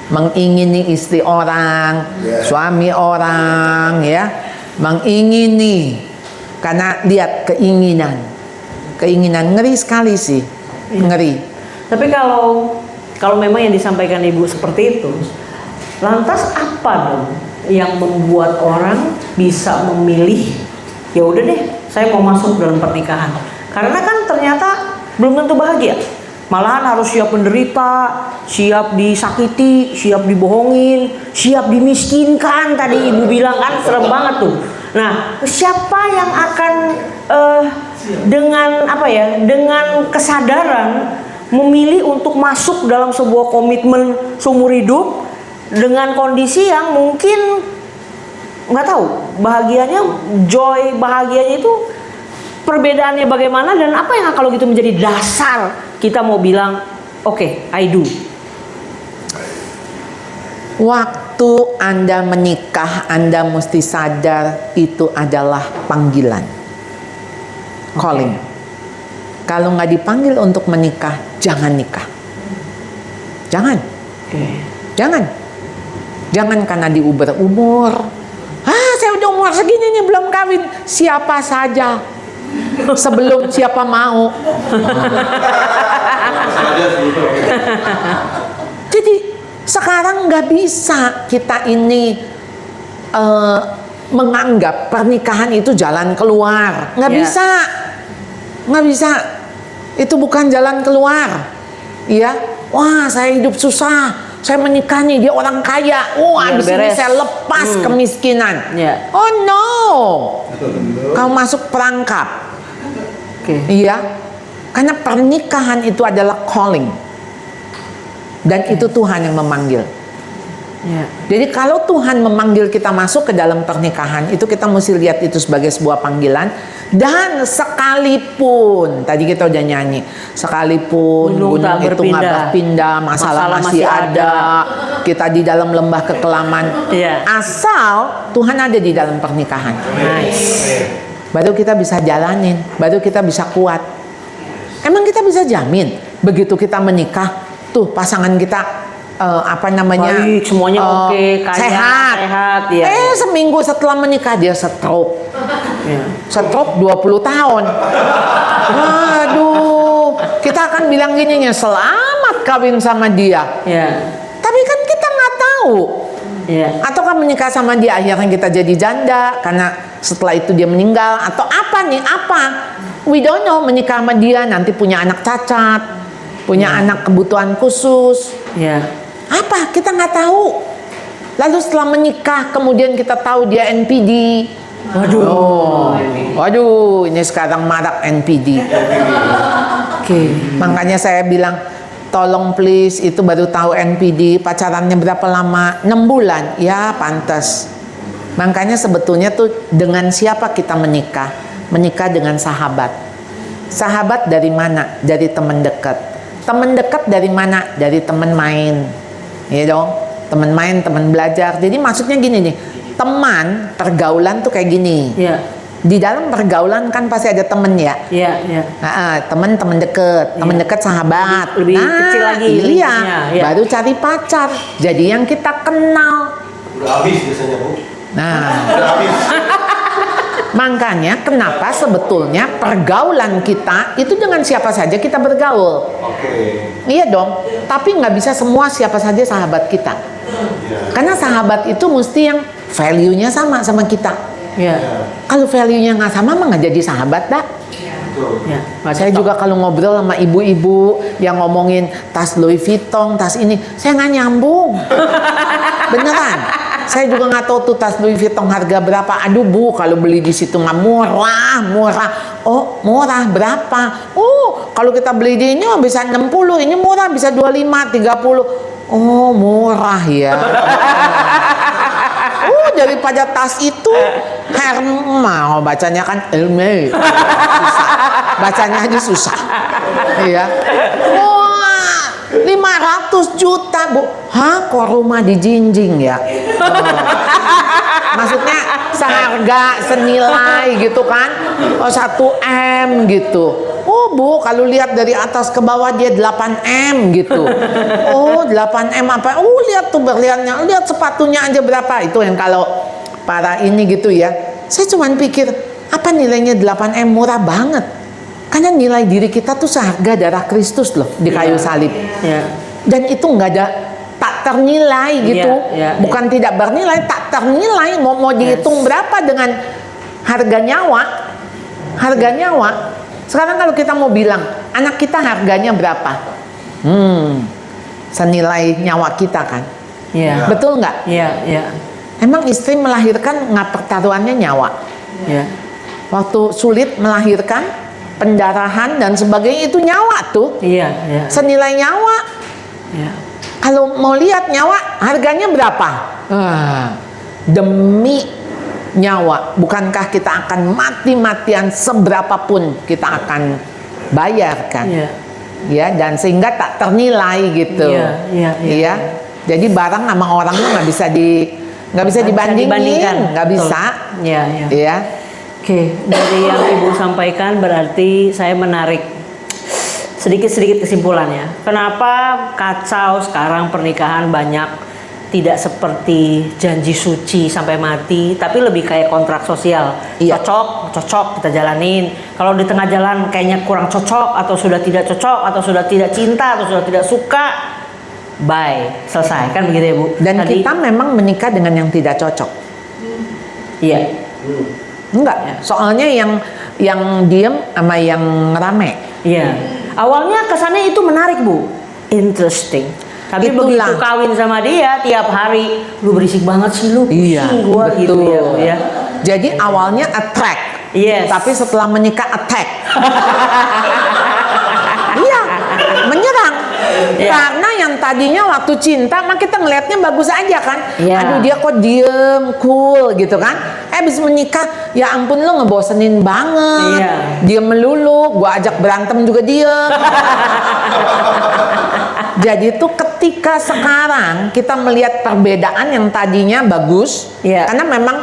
Speaker 2: Mengingini istri orang, suami orang, ya. Mengingini. Karena lihat keinginan. Keinginan ngeri sekali sih. Ngeri.
Speaker 1: Tapi kalau memang yang disampaikan Ibu seperti itu, lantas apa dong yang membuat orang bisa memilih, ya udah deh, saya mau masuk dalam pernikahan. Karena kan ternyata belum tentu bahagia. Malahan harus siap menderita, siap disakiti, siap dibohongin, siap dimiskinkan. Tadi Ibu bilang kan serem banget tuh. Nah, siapa yang akan dengan apa ya? Dengan kesadaran memilih untuk masuk dalam sebuah komitmen seumur hidup dengan kondisi yang mungkin nggak tahu bahagianya, bahagianya itu perbedaannya bagaimana, dan apa yang kalau gitu menjadi dasar kita mau bilang oke, I do.
Speaker 2: Waktu Anda menikah, Anda mesti sadar itu adalah panggilan, calling. Kalau nggak dipanggil untuk menikah, jangan nikah. Jangan. Jangan karena diuber umur. Saya udah umur segini nih belum kawin. Siapa saja. Sebelum siapa mau. Jadi sekarang nggak bisa kita ini menganggap pernikahan itu jalan keluar. Nggak bisa. Itu bukan jalan keluar. Ya, wah saya hidup susah. Saya menikah nih, dia orang kaya. Abis ini saya lepas kemiskinan. Oh no, kau masuk perangkap. Iya, karena pernikahan itu adalah calling. Dan itu Tuhan yang memanggil. Jadi kalau Tuhan memanggil kita masuk ke dalam pernikahan, itu kita mesti lihat itu sebagai sebuah panggilan. Dan sekalipun, tadi kita udah nyanyi, sekalipun gunung itu nggak berpindah, masalah masih ada, kita di dalam lembah kekelaman, asal Tuhan ada di dalam pernikahan. Baru kita bisa jalanin, baru kita bisa kuat. Emang kita bisa jamin begitu kita menikah, tuh pasangan kita
Speaker 1: baik, semuanya oke, kaya, sehat ya.
Speaker 2: Seminggu setelah menikah dia stroke. Stroke 20 tahun. Waduh, kita akan bilang gini, selamat kawin sama dia. Tapi kan kita nggak tahu
Speaker 1: Iya.
Speaker 2: Ataukah menikah sama dia akhirnya kita jadi janda karena setelah itu dia meninggal, atau apa nih, apa? We don't know. Menikah sama dia nanti punya anak cacat, punya anak kebutuhan khusus.
Speaker 1: Ya.
Speaker 2: Apa? Kita nggak tahu. Lalu setelah menikah kemudian kita tahu dia NPD.
Speaker 1: Waduh.
Speaker 2: Oh, waduh, ini sekarang marak NPD.
Speaker 1: Oke.
Speaker 2: Makanya saya bilang, tolong please, itu baru tahu NPD, pacarannya berapa lama? 6 bulan. Ya, pantas. Makanya sebetulnya tuh dengan siapa kita menikah? Menikah dengan sahabat. Sahabat dari mana? Dari teman dekat. Teman dekat dari mana? Dari teman main. Ya dong, teman main, teman belajar. Jadi maksudnya gini nih, teman pergaulan tuh kayak gini.
Speaker 1: Iya.
Speaker 2: Di dalam pergaulan kan pasti ada temen ya.
Speaker 1: Iya, iya.
Speaker 2: Teman deket, teman deket sahabat.
Speaker 1: Lebih kecil lagi
Speaker 2: Iya,
Speaker 1: lingkupnya, ya.
Speaker 2: baru cari pacar. Jadi yang kita kenal.
Speaker 3: Udah habis biasanya, Bu.
Speaker 2: Nah,
Speaker 3: Udah habis.
Speaker 2: makanya kenapa sebetulnya pergaulan kita itu dengan siapa saja kita bergaul.
Speaker 3: Oke.
Speaker 2: Iya dong. Tapi nggak bisa semua siapa saja sahabat kita.
Speaker 3: Iya.
Speaker 2: Karena sahabat itu mesti yang value-nya sama kita.
Speaker 1: Iya.
Speaker 2: Kalau value-nya nggak sama, mah nggak jadi sahabat dah.
Speaker 3: Betul.
Speaker 1: Ya.
Speaker 2: Saya juga kalau ngobrol sama ibu-ibu yang ngomongin tas Louis Vuitton, tas ini, saya nggak nyambung. Beneran. Saya juga nggak tahu tuh tas Louis Vuitton harga berapa. Aduh Bu, kalau beli di situ mah murah. Oh, murah berapa? Oh, kalau kita beli di ini bisa 60, ini murah bisa 25, 30. Oh, murah ya. Daripada tas itu Hermes, bacanya kan Hermes. Susah. Bacanya aja susah. Iya. Wah, 500 juta, Bu. Hah, kok rumah di Jinjing ya? Oh. Maksudnya seharga, senilai gitu kan? Oh, 1 M gitu. Oh Bu, kalau lihat dari atas ke bawah dia 8 M gitu. Oh 8 M apa? Oh lihat tuh berliannya, lihat sepatunya aja berapa. Itu yang kalau para ini gitu ya. Saya cuman pikir, apa nilainya 8 M? Murah banget. Karena nilai diri kita tuh seharga darah Kristus loh di kayu salib.
Speaker 1: Ya.
Speaker 2: Dan itu nggak ada, tak ternilai gitu. Bukan tidak bernilai, tak ternilai. Mau dihitung berapa dengan harga nyawa? Harga nyawa. Sekarang kalau kita mau bilang anak kita harganya berapa? Senilai nyawa kita kan?
Speaker 1: Iya.
Speaker 2: Betul nggak?
Speaker 1: Iya, iya.
Speaker 2: Emang istri melahirkan nggak pertaruhannya nyawa?
Speaker 1: Iya.
Speaker 2: Waktu sulit melahirkan, pendarahan dan sebagainya itu nyawa tuh.
Speaker 1: Iya, iya.
Speaker 2: Senilai nyawa.
Speaker 1: Iya.
Speaker 2: Kalau mau lihat nyawa harganya berapa? Demi nyawa, bukankah kita akan mati-matian seberapapun kita akan bayarkan?
Speaker 1: Iya.
Speaker 2: Ya, dan sehingga tak ternilai gitu.
Speaker 1: Iya.
Speaker 2: Jadi barang sama orang tuh nggak bisa dibandingin, nggak bisa.
Speaker 1: Iya, iya.
Speaker 2: Ya.
Speaker 1: Oke, dari yang Ibu sampaikan berarti saya menarik sedikit-sedikit kesimpulannya. Kenapa kacau sekarang pernikahan banyak tidak seperti janji suci sampai mati, tapi lebih kayak kontrak sosial.
Speaker 2: Iya.
Speaker 1: Cocok, kita jalanin. Kalau di tengah jalan kayaknya kurang cocok, atau sudah tidak cocok, atau sudah tidak cinta, atau sudah tidak suka, bye, selesai. Kan begitu ya Bu?
Speaker 2: Dan kita memang menikah dengan yang tidak cocok.
Speaker 1: Iya.
Speaker 2: Enggak, soalnya yang diem sama yang rame.
Speaker 1: Iya. Awalnya kesannya itu menarik Bu, interesting. Tapi
Speaker 2: Itulah.
Speaker 1: begitu kawin sama dia tiap hari, lu berisik banget sih lu, pusing gua gitu ya Bu ya.
Speaker 2: Jadi awalnya attract,
Speaker 1: Yes.
Speaker 2: tapi setelah menikah attack. Iya, menyerang.
Speaker 1: Iya.
Speaker 2: Karena yang tadinya waktu cinta mah kita ngelihatnya bagus aja kan.
Speaker 1: Iya.
Speaker 2: Aduh dia kok diem, cool gitu kan. Habis menikah, ya ampun lu ngebosenin banget.
Speaker 1: Iya.
Speaker 2: Diem melulu, gua ajak berantem juga diem. Jadi tuh ketika sekarang kita melihat perbedaan yang tadinya bagus,
Speaker 1: Iya.
Speaker 2: karena memang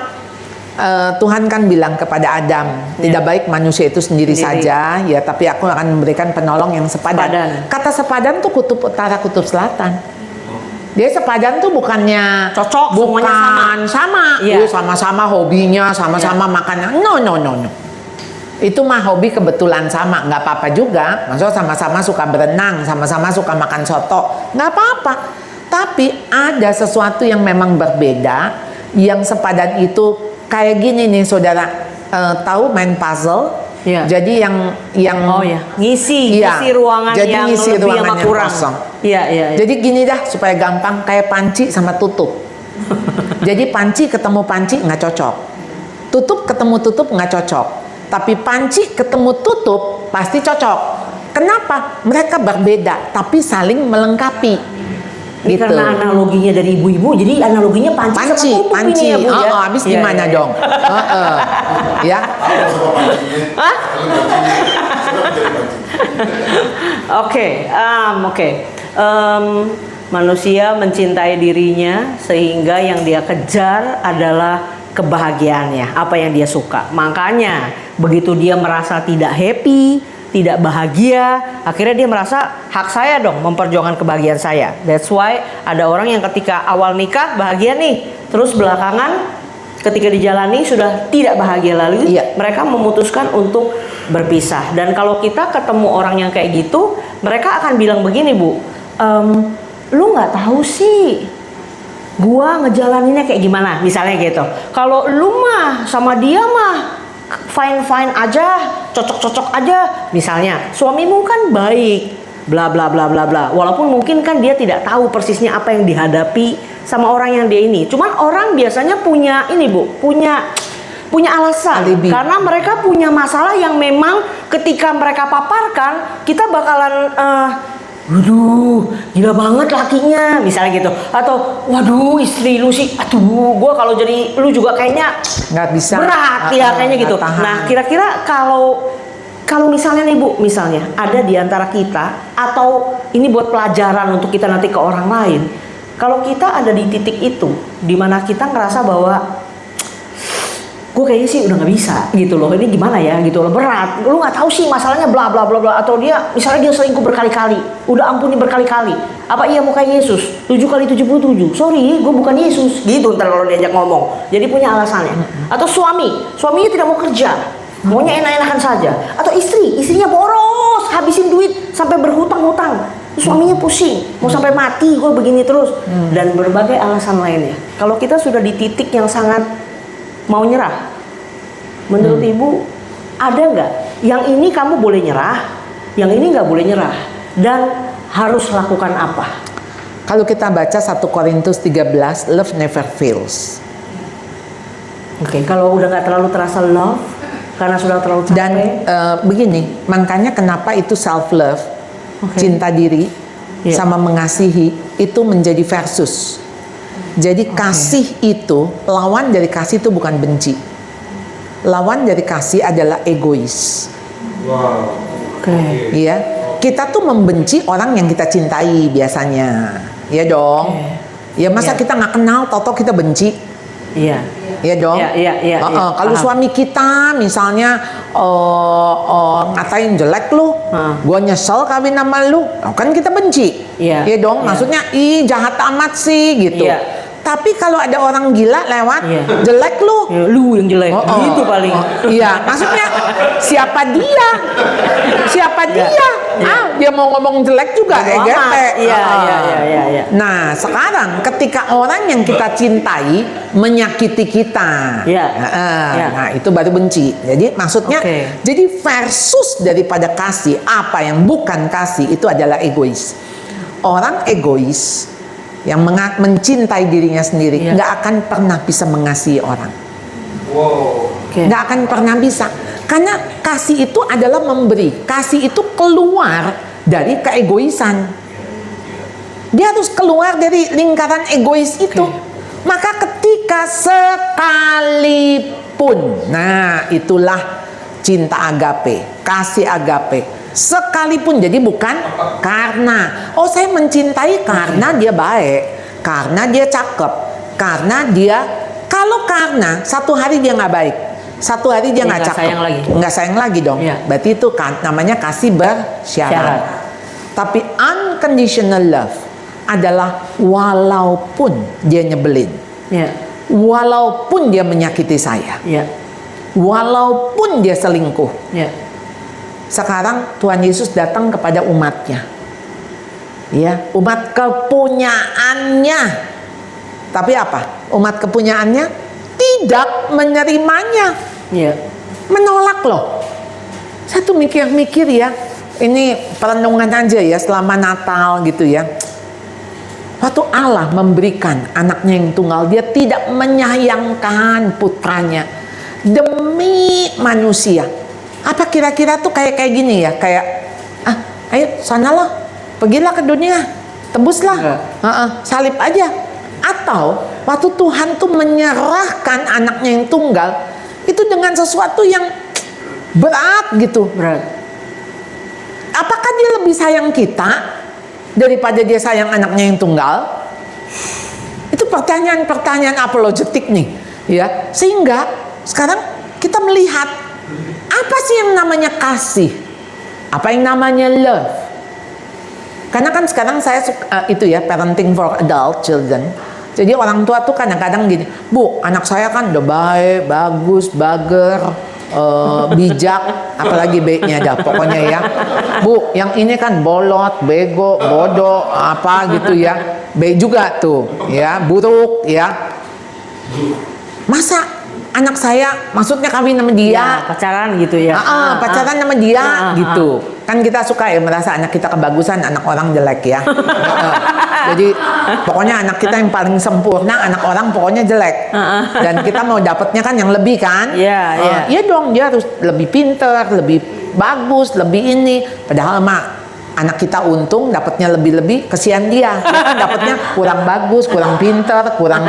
Speaker 2: Tuhan kan bilang kepada Adam, tidak baik manusia itu sendiri saja, ya, tapi aku akan memberikan penolong yang sepadan. Kata sepadan tuh kutub utara, kutub selatan. Dia sepadan tuh bukannya
Speaker 1: Cocok, semuanya
Speaker 2: bukan sama.
Speaker 1: Iya.
Speaker 2: Sama-sama hobinya, sama-sama makannya. No. Itu mah hobi kebetulan sama, nggak apa-apa juga. Maksudnya sama-sama suka berenang, sama-sama suka makan soto, nggak apa-apa. Tapi ada sesuatu yang memang berbeda, yang sepadan itu kayak gini nih saudara, tahu main puzzle?
Speaker 1: Iya.
Speaker 2: Jadi yang
Speaker 1: Oh ya, ngisi
Speaker 2: Iya.
Speaker 1: ruangan
Speaker 2: Jadi
Speaker 1: yang
Speaker 2: ngisi
Speaker 1: lebih
Speaker 2: ruangan
Speaker 1: sama
Speaker 2: yang
Speaker 1: kurang.
Speaker 2: kosong.
Speaker 1: Iya, iya. Iya.
Speaker 2: Jadi gini dah supaya gampang, kayak panci sama tutup. Jadi panci ketemu panci nggak cocok, tutup ketemu tutup nggak cocok. Tapi panci ketemu tutup pasti cocok. Kenapa? Mereka berbeda tapi saling melengkapi.
Speaker 1: Ini
Speaker 2: Gitu.
Speaker 1: karena analoginya dari ibu-ibu, jadi analoginya panci sama
Speaker 2: Panci,
Speaker 1: tutup
Speaker 2: panci.
Speaker 1: ini ya, Bu, ya.
Speaker 2: Habis
Speaker 1: Iya,
Speaker 2: gimana
Speaker 1: iya.
Speaker 2: dong? Ya.
Speaker 1: Hah? Oke. Manusia mencintai dirinya sehingga yang dia kejar adalah kebahagiaannya, apa yang dia suka. Makanya begitu dia merasa tidak happy, tidak bahagia, akhirnya dia merasa hak saya dong memperjuangkan kebahagiaan saya. That's why ada orang yang ketika awal nikah bahagia nih, terus belakangan ketika dijalani sudah tidak bahagia lagi.
Speaker 2: Iya.
Speaker 1: Mereka memutuskan untuk berpisah. Dan kalau kita ketemu orang yang kayak gitu, mereka akan bilang begini, Bu, lu nggak tahu sih gua ngejalaninnya kayak gimana, misalnya gitu. Kalau lu mah sama dia mah fine aja, cocok aja, misalnya suamimu kan baik, bla bla bla bla bla. Walaupun mungkin kan dia tidak tahu persisnya apa yang dihadapi sama orang yang dia ini. Cuman orang biasanya punya ini, Bu, punya alasan.
Speaker 2: Alibi.
Speaker 1: Karena mereka punya masalah yang memang ketika mereka paparkan, kita bakalan waduh, gila banget lakinya, misalnya gitu. Atau, waduh, istri lu sih, aduh, gue kalau jadi lu juga kayaknya
Speaker 2: Nggak bisa.
Speaker 1: berat ya, kayaknya gitu.
Speaker 2: Nggak tahan.
Speaker 1: Nah, kira-kira kalau misalnya nih, Bu, misalnya ada di antara kita, atau ini buat pelajaran untuk kita nanti ke orang lain. Kalau kita ada di titik itu, di mana kita ngerasa bahwa gue kayaknya sih udah nggak bisa gitu loh, ini gimana ya gitu loh, berat, lu nggak tahu sih masalahnya bla bla bla bla, atau dia misalnya dia selingkuh berkali-kali, udah ampuni berkali-kali, apa iya mau kayak Yesus 7 kali 77, sorry gue bukan Yesus gitu, ntar kalau diajak ngomong jadi punya alasannya. Atau suaminya tidak mau kerja, maunya enak-enakan saja. Atau istrinya boros, habisin duit sampai berhutang-hutang, suaminya pusing, mau sampai mati gue begini terus, dan berbagai alasan lainnya. Kalau kita sudah di titik yang sangat mau nyerah, menurut Ibu ada nggak yang ini kamu boleh nyerah, yang ini nggak boleh nyerah, dan harus lakukan apa?
Speaker 2: Kalau kita baca 1 Korintus 13, love never fails.
Speaker 1: Oke, kalau udah nggak terlalu terasa love karena sudah terlalu capek.
Speaker 2: Dan begini, makanya kenapa itu self love, cinta diri,
Speaker 1: Iya.
Speaker 2: sama mengasihi itu menjadi versus. Jadi kasih itu, lawan dari kasih itu bukan benci. Lawan dari kasih adalah egois.
Speaker 3: Wow.
Speaker 1: Oke.
Speaker 2: Iya. Kita tuh membenci orang yang kita cintai biasanya. Iya dong. Ya masa
Speaker 1: Iya.
Speaker 2: kita nggak kenal, tau-tau kita benci.
Speaker 1: Iya.
Speaker 2: Iya dong.
Speaker 1: Iya.
Speaker 2: Kalau
Speaker 1: Paham.
Speaker 2: suami kita misalnya ngatain jelek lu, gua nyesel kawin sama lu, kan kita benci.
Speaker 1: Iya.
Speaker 2: Iya dong.
Speaker 1: Iya.
Speaker 2: Maksudnya ih jahat amat sih gitu.
Speaker 1: Iya.
Speaker 2: Tapi kalau ada orang gila lewat,
Speaker 1: Iya.
Speaker 2: jelek lu.
Speaker 1: Ya, lu yang jelek, gitu paling.
Speaker 2: Iya, maksudnya siapa dia? Siapa dia? Dia mau ngomong jelek juga,
Speaker 1: Bodo
Speaker 2: EGT.
Speaker 1: amat. Iya.
Speaker 2: Nah, sekarang ketika orang yang kita cintai menyakiti kita,
Speaker 1: Iya. Iya.
Speaker 2: nah itu baru benci. Jadi maksudnya,
Speaker 1: Oke.
Speaker 2: jadi versus daripada kasih, apa yang bukan kasih itu adalah egois. Orang egois yang mencintai dirinya sendiri
Speaker 1: Iya.
Speaker 2: nggak akan pernah bisa mengasihi orang.
Speaker 3: Wow.
Speaker 1: Oke.
Speaker 2: Nggak akan pernah bisa, karena kasih itu adalah memberi. Kasih itu keluar dari keegoisan. Dia harus keluar dari lingkaran egois itu. Maka ketika sekalipun, nah itulah cinta agape, kasih agape. Sekalipun, jadi bukan karena, oh saya mencintai karena dia baik, karena dia cakep, karena dia, kalau karena satu hari dia nggak baik, satu hari dia nggak
Speaker 1: Nggak
Speaker 2: cakep,
Speaker 1: sayang lagi.
Speaker 2: nggak sayang lagi dong.
Speaker 1: Iya.
Speaker 2: Berarti itu kan namanya kasih bersyarat.
Speaker 1: Syarat.
Speaker 2: Tapi unconditional love adalah walaupun dia nyebelin,
Speaker 1: Iya.
Speaker 2: walaupun dia menyakiti saya,
Speaker 1: Iya.
Speaker 2: walaupun dia selingkuh.
Speaker 1: Iya.
Speaker 2: Sekarang Tuhan Yesus datang kepada umatnya. Ya, umat kepunyaannya. Tapi apa? Umat kepunyaannya tidak menerimanya.
Speaker 1: Iya.
Speaker 2: Menolak loh. Saya tuh mikir-mikir ya. Ini perenungan aja ya selama Natal gitu ya. Waktu Allah memberikan anaknya yang tunggal, dia tidak menyayangkan putranya demi manusia. Apa kira-kira tuh kayak gini ya, kayak ayo sanalah, pergilah ke dunia, tebuslah, salib aja. Atau waktu Tuhan tuh menyerahkan anaknya yang tunggal itu dengan sesuatu yang berat gitu.
Speaker 1: Berat.
Speaker 2: Apakah dia lebih sayang kita daripada dia sayang anaknya yang tunggal? Itu pertanyaan-pertanyaan apologetik nih, ya. Sehingga sekarang kita melihat apa sih yang namanya kasih, apa yang namanya love. Karena kan sekarang saya itu ya, parenting for adult children. Jadi orang tua tuh kadang-kadang gini, Bu, anak saya kan udah baik, bagus, bager, bijak, apalagi B-nya dah pokoknya ya. Bu, yang ini kan bolot, bego, bodoh, apa gitu ya. B juga tuh, ya, buruk ya. Masa anak saya, maksudnya kawin sama dia,
Speaker 1: Ya, pacaran gitu ya.
Speaker 2: pacaran sama dia gitu. Kan kita suka ya merasa anak kita kebagusan, anak orang jelek ya. Jadi pokoknya anak kita yang paling sempurna, anak orang pokoknya jelek. Dan kita mau dapatnya kan yang lebih kan?
Speaker 1: Iya,
Speaker 2: Iya dong, dia harus lebih pinter, lebih bagus, lebih ini. Padahal mah anak kita untung dapatnya lebih-lebih, kesian dia. Dia kan dapatnya kurang bagus, kurang pinter, kurang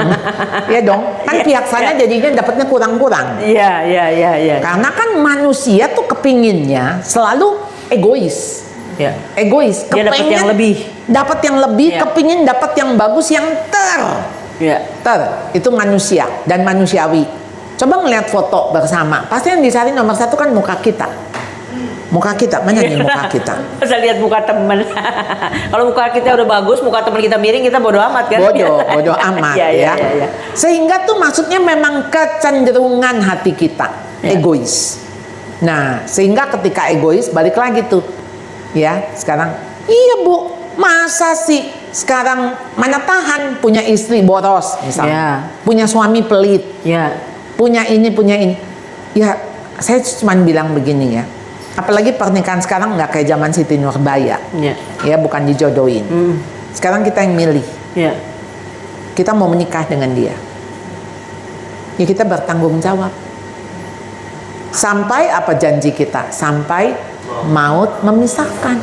Speaker 2: ya dong. Kan pihak sana jadinya dapatnya kurang-kurang.
Speaker 1: Iya.
Speaker 2: Karena kan manusia tuh kepinginnya selalu egois.
Speaker 1: Ya.
Speaker 2: Egois,
Speaker 1: Dia dapat yang lebih.
Speaker 2: dapat yang lebih,
Speaker 1: Ya.
Speaker 2: kepingin dapat yang bagus, yang
Speaker 1: Ya.
Speaker 2: itu manusia dan manusiawi. Coba ngeliat foto bersama, pasti yang dicari nomor satu kan muka kita. Muka kita, mana nih muka kita?
Speaker 1: Masa lihat muka temen. Kalau muka kita udah bagus, muka temen kita miring, kita bodo amat kan?
Speaker 2: Bodoh amat
Speaker 1: Iya.
Speaker 2: Sehingga tuh maksudnya memang kecenderungan hati kita egois. Nah, sehingga ketika egois balik lagi tuh, ya sekarang, iya Bu, masa sih sekarang mana tahan punya istri boros misalnya, punya suami pelit, punya ini. Ya, saya cuma bilang begini ya. Apalagi pernikahan sekarang nggak kayak zaman Siti Nurbaya, ya bukan dijodohin. Sekarang kita yang milih, kita mau menikah dengan dia, ya kita bertanggung jawab. Sampai apa janji kita? Sampai maut memisahkan.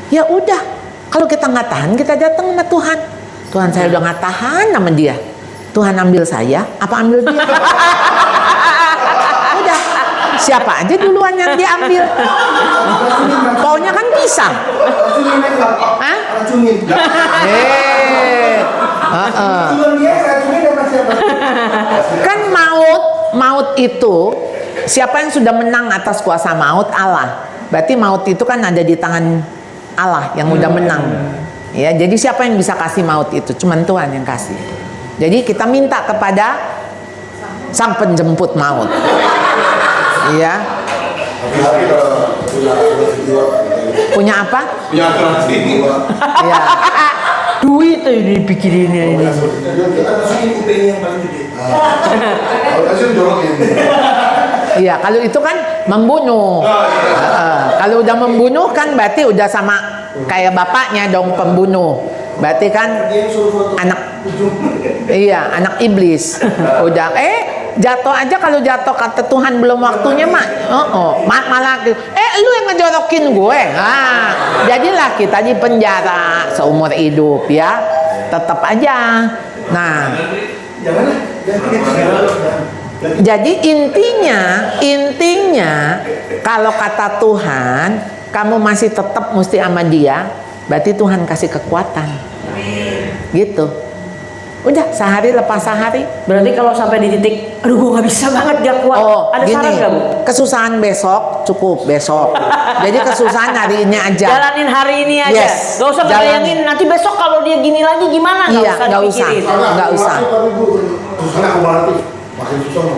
Speaker 2: Ya udah, kalau kita nggak tahan, kita datang sama Tuhan. Tuhan, saya udah nggak tahan sama dia. Tuhan ambil saya, apa ambil dia? Udah, siapa aja duluan yang diambil. Pokoknya kan bisa. Hah?
Speaker 3: Racunin.
Speaker 2: Kan maut itu, siapa yang sudah menang atas kuasa maut? Allah. Berarti maut itu kan ada di tangan Allah yang udah menang. Ya, jadi siapa yang bisa kasih maut itu? Cuman Tuhan yang kasih. Jadi kita minta kepada Sang Penjemput maut. Iya. Punya apa?
Speaker 3: Punya asuransi.
Speaker 2: Iya.
Speaker 1: Duit tuh ini pikirinnya ini.
Speaker 2: Iya, kalau itu kan membunuh. Kalau udah membunuh kan berarti udah sama kayak bapaknya dong, pembunuh. Berarti kan anak iblis. Udah jatuh aja, kalau jatuh kata Tuhan belum waktunya malah lu yang ngejorokin gue. Jadilah kita di penjara seumur hidup ya. Tetap aja. Nah, jadi intinya kalau kata Tuhan kamu masih tetap mesti sama dia, berarti Tuhan kasih kekuatan. Gitu. Udah sehari lepas sehari.
Speaker 1: Berarti kalau sampai di titik, aduh gue nggak bisa banget, gak kuat. Ada saran nggak Bu?
Speaker 2: Kesusahan besok cukup besok. Jadi kesusahan hari ini aja.
Speaker 1: Jalanin hari ini aja.
Speaker 2: Yes,
Speaker 1: Gak usah bayangin nanti besok kalau dia gini lagi gimana.
Speaker 2: Iya, nggak usah.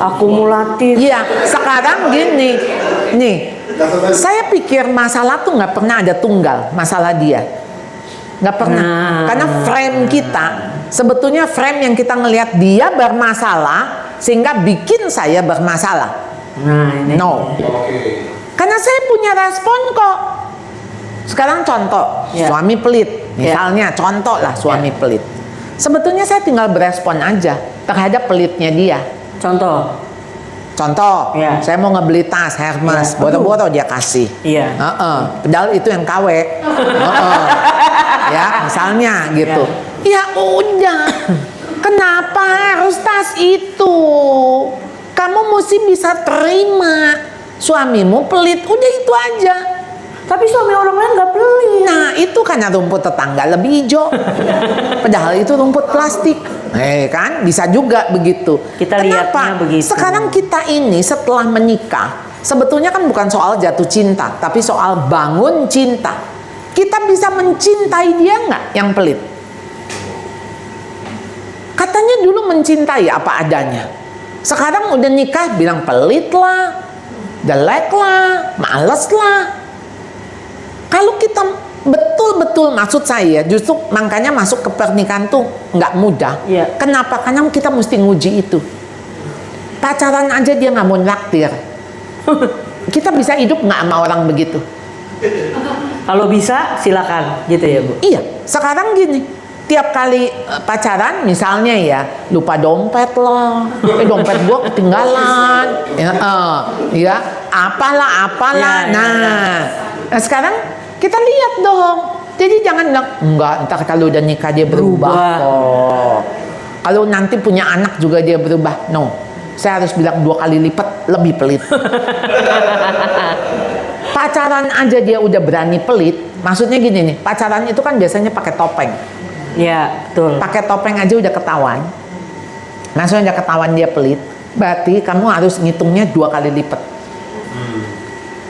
Speaker 1: Akumulatif.
Speaker 2: Iya, sekarang gini, nih, saya pikir masalah tuh nggak pernah ada tunggal, masalah dia. nggak pernah.
Speaker 1: Nah.
Speaker 2: Karena frame kita, sebetulnya frame yang kita ngelihat dia bermasalah sehingga bikin saya bermasalah.
Speaker 1: Nah ini.
Speaker 2: No.
Speaker 3: Oke.
Speaker 2: Karena saya punya respon kok. Sekarang contoh,
Speaker 1: Ya.
Speaker 2: suami pelit. Misalnya contoh lah suami pelit. Sebetulnya saya tinggal berespon aja terhadap pelitnya dia.
Speaker 1: Contoh.
Speaker 2: Contoh,
Speaker 1: Ya.
Speaker 2: saya mau ngebeli tas Hermes,
Speaker 1: Ya.
Speaker 2: boro-boro dia kasih.
Speaker 1: Iya.
Speaker 2: Padahal itu yang KW. Ya, misalnya gitu. Ya udah. Kenapa harus tas itu? Kamu mesti bisa terima. Suamimu pelit, udah itu aja.
Speaker 1: Tapi suami orang lain nggak pelit.
Speaker 2: Nah, itu karena rumput tetangga lebih hijau. Padahal itu rumput plastik. Kan bisa juga begitu.
Speaker 1: Kita lihatnya begitu.
Speaker 2: Sekarang kita ini setelah menikah, sebetulnya kan bukan soal jatuh cinta, tapi soal bangun cinta. Kita bisa mencintai dia nggak yang pelit? Katanya dulu mencintai apa adanya. Sekarang udah nikah bilang pelit lah, jelek lah, males lah. Kalau kita betul-betul, maksud saya justru makanya masuk ke pernikahan tuh nggak mudah.
Speaker 1: Iya.
Speaker 2: Kenapa? Karena kita mesti nguji itu. Pacaran aja dia nggak mau naktir. Kita bisa hidup nggak sama orang begitu?
Speaker 1: Kalau bisa silakan gitu ya Bu.
Speaker 2: Iya. Sekarang gini, tiap kali pacaran misalnya ya lupa dompet lah, dompet gua ketinggalan, ya apalah.
Speaker 1: Ya,
Speaker 2: Nah sekarang kita lihat dong. Jadi jangan bilang enggak, entar kalau udah nikah dia berubah kok. Kalau nanti punya anak juga dia berubah. No, saya harus bilang 2 kali lipat lebih pelit. Pacaran aja dia udah berani pelit. Maksudnya gini nih, pacaran itu kan biasanya pakai topeng.
Speaker 1: Ya betul.
Speaker 2: Pakai topeng aja udah ketahuan. Maksudnya udah ketahuan dia pelit. Berarti kamu harus ngitungnya 2 kali lipat.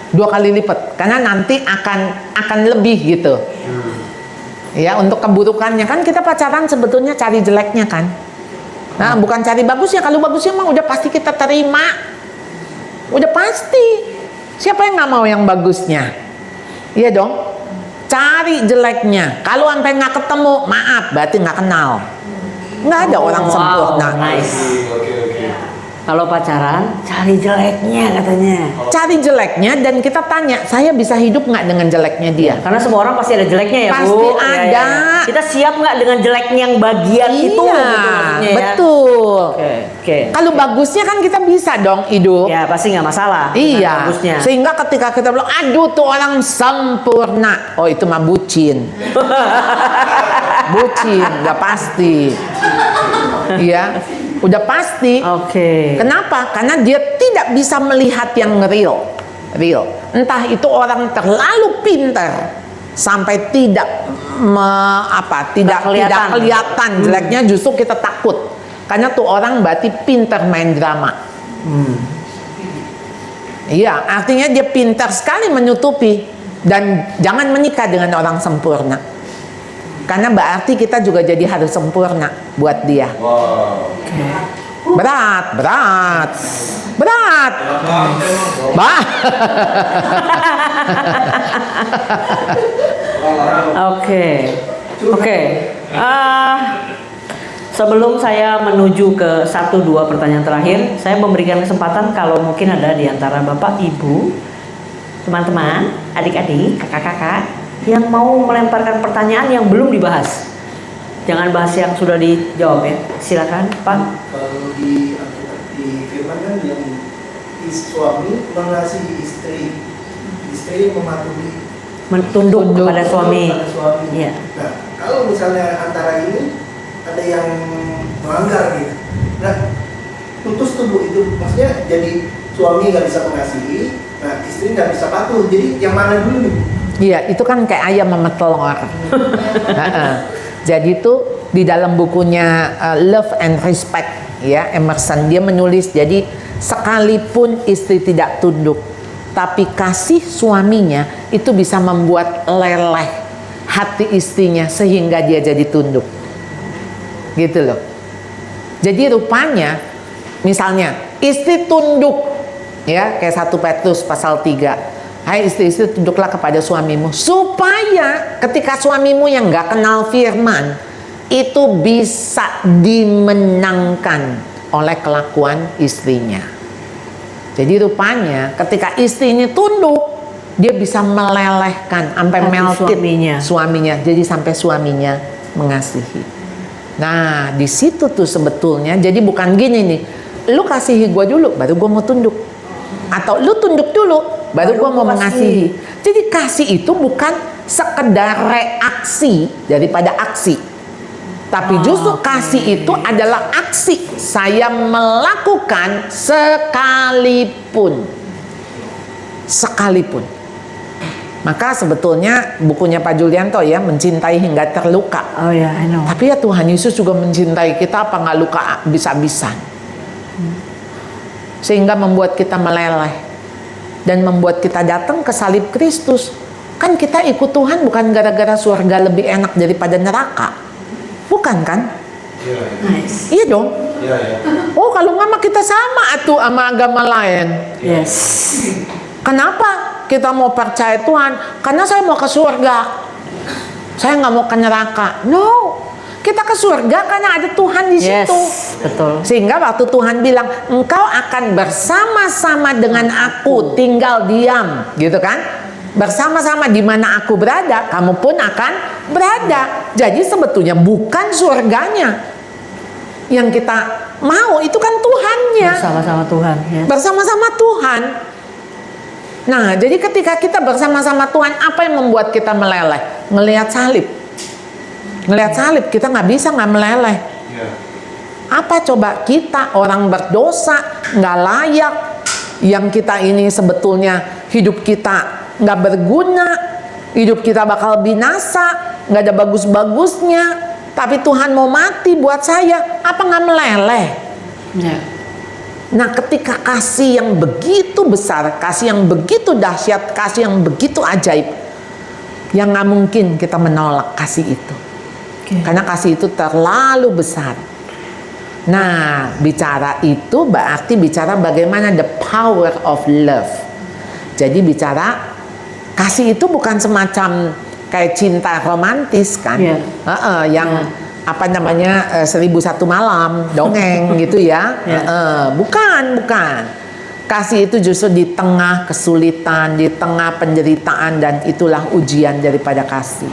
Speaker 2: 2 kali lipat, karena nanti akan lebih gitu. Ya, untuk keburukannya kan kita pacaran sebetulnya cari jeleknya kan. Nah, bukan cari bagusnya. Kalau bagusnya mah udah pasti kita terima. Udah pasti. Siapa yang nggak mau yang bagusnya? Iya dong. Cari jeleknya. Kalau sampai nggak ketemu, maaf, berarti nggak kenal. Nggak ada orang sempurna.
Speaker 1: Nice.
Speaker 3: Oke.
Speaker 1: Kalau pacaran cari jeleknya katanya.
Speaker 2: Cari jeleknya dan kita tanya, saya bisa hidup nggak dengan jeleknya dia?
Speaker 1: Karena semua orang pasti ada jeleknya ya Bu.
Speaker 2: Pasti
Speaker 1: Ya,
Speaker 2: ada.
Speaker 1: ya. Kita siap nggak dengan jeleknya yang bagian itu? Gitu maksudnya ya.
Speaker 2: Betul.
Speaker 1: Oke.
Speaker 2: Kalau bagusnya kan kita bisa dong hidup.
Speaker 1: Ya pasti nggak masalah. dengan
Speaker 2: Iya.
Speaker 1: Bagusnya.
Speaker 2: Sehingga ketika kita bilang, aduh tuh orang sempurna, oh itu mah bucin. Bucin, udah pasti. Iya, udah pasti.
Speaker 1: Oke.
Speaker 2: Kenapa? Karena dia tidak bisa melihat yang real. Entah itu orang terlalu pintar sampai tidak kelihatan jeleknya, justru kita takut. Karena tuh orang berarti pintar main drama. Iya, artinya dia pintar sekali menutupi. Dan jangan menikah dengan orang sempurna. Karena berarti kita juga jadi harus sempurna buat dia.
Speaker 3: Wow.
Speaker 2: Berat.
Speaker 1: Oke. Sebelum saya menuju ke 1-2 pertanyaan terakhir, saya memberikan kesempatan kalau mungkin ada di antara Bapak, Ibu, teman-teman, adik-adik, kakak-kakak yang mau melemparkan pertanyaan yang belum dibahas. Jangan bahas yang sudah dijawab ya. Silakan, Pak.
Speaker 4: Kalau di firman kan yang suami mengasihi istri mematuhi
Speaker 1: Tunduk kepada suami. Iya.
Speaker 4: Nah, kalau misalnya antara ini ada yang melanggar gitu, nah putus tuh Bu, itu maksudnya jadi suami nggak bisa mengasihi, nah istri nggak bisa patuh, jadi yang mana dulu nih?
Speaker 2: Iya, itu kan kayak ayam sama telur. Jadi itu di dalam bukunya Love and Respect ya, Emerson, dia menulis, jadi sekalipun istri tidak tunduk, tapi kasih suaminya itu bisa membuat leleh hati istrinya sehingga dia jadi tunduk. Gitu loh. Jadi rupanya misalnya istri tunduk ya, kayak 1 Petrus pasal 3. Hai istri-istri, tunduklah kepada suamimu, supaya ketika suamimu yang nggak kenal firman itu bisa dimenangkan oleh kelakuan istrinya. Jadi rupanya ketika istri ini tunduk, dia bisa melelehkan sampai
Speaker 1: Hati
Speaker 2: melted
Speaker 1: suaminya.
Speaker 2: jadi sampai suaminya mengasihi. Nah di situ tuh sebetulnya, jadi bukan gini nih, lu kasihi gue dulu baru gue mau tunduk, atau lu tunduk dulu baru gue mau mengasihi. Jadi kasih itu bukan sekedar reaksi daripada aksi, tapi justru kasih itu adalah aksi. Saya melakukan sekalipun. Maka sebetulnya bukunya Pak Julianto ya, Mencintai Hingga Terluka.
Speaker 1: Oh ya, I know.
Speaker 2: Tapi ya Tuhan Yesus juga mencintai kita, apa nggak luka habis-habisan, sehingga membuat kita meleleh dan membuat kita datang ke salib Kristus. Kan kita ikut Tuhan bukan gara-gara surga lebih enak daripada neraka, bukan kan?
Speaker 1: Nice.
Speaker 2: Iya dong.
Speaker 3: Iya, iya.
Speaker 2: Oh kalau nggak mah kita sama atuh sama agama lain.
Speaker 1: Yes.
Speaker 2: Kenapa kita mau percaya Tuhan? Karena saya mau ke surga, saya nggak mau ke neraka. No, kita ke surga karena ada Tuhan di
Speaker 1: Yes,
Speaker 2: situ.
Speaker 1: betul.
Speaker 2: Sehingga waktu Tuhan bilang, engkau akan bersama-sama dengan aku, tinggal diam, gitu kan? Bersama-sama di mana aku berada, kamu pun akan berada. Jadi sebetulnya bukan surganya yang kita mau, itu kan Tuhannya.
Speaker 1: Bersama-sama Tuhan. Yes.
Speaker 2: Bersama-sama Tuhan. Nah, jadi ketika kita bersama-sama Tuhan, apa yang membuat kita meleleh? Ngelihat salib. Ngelihat salib, kita nggak bisa nggak meleleh.
Speaker 3: Iya.
Speaker 2: Apa coba, kita orang berdosa, nggak layak, yang kita ini sebetulnya hidup kita nggak berguna, hidup kita bakal binasa, nggak ada bagus-bagusnya, tapi Tuhan mau mati buat saya, apa nggak meleleh?
Speaker 1: Ya.
Speaker 2: Nah ketika kasih yang begitu besar, kasih yang begitu dahsyat, kasih yang begitu ajaib, yang nggak mungkin kita menolak kasih itu. Karena kasih itu terlalu besar. Nah bicara itu berarti bicara bagaimana the power of love. Jadi bicara kasih itu bukan semacam kayak cinta romantis kan, yang apa namanya 1001 malam dongeng gitu ya. Bukan. Kasih itu justru di tengah kesulitan, di tengah penderitaan, dan itulah ujian daripada kasih.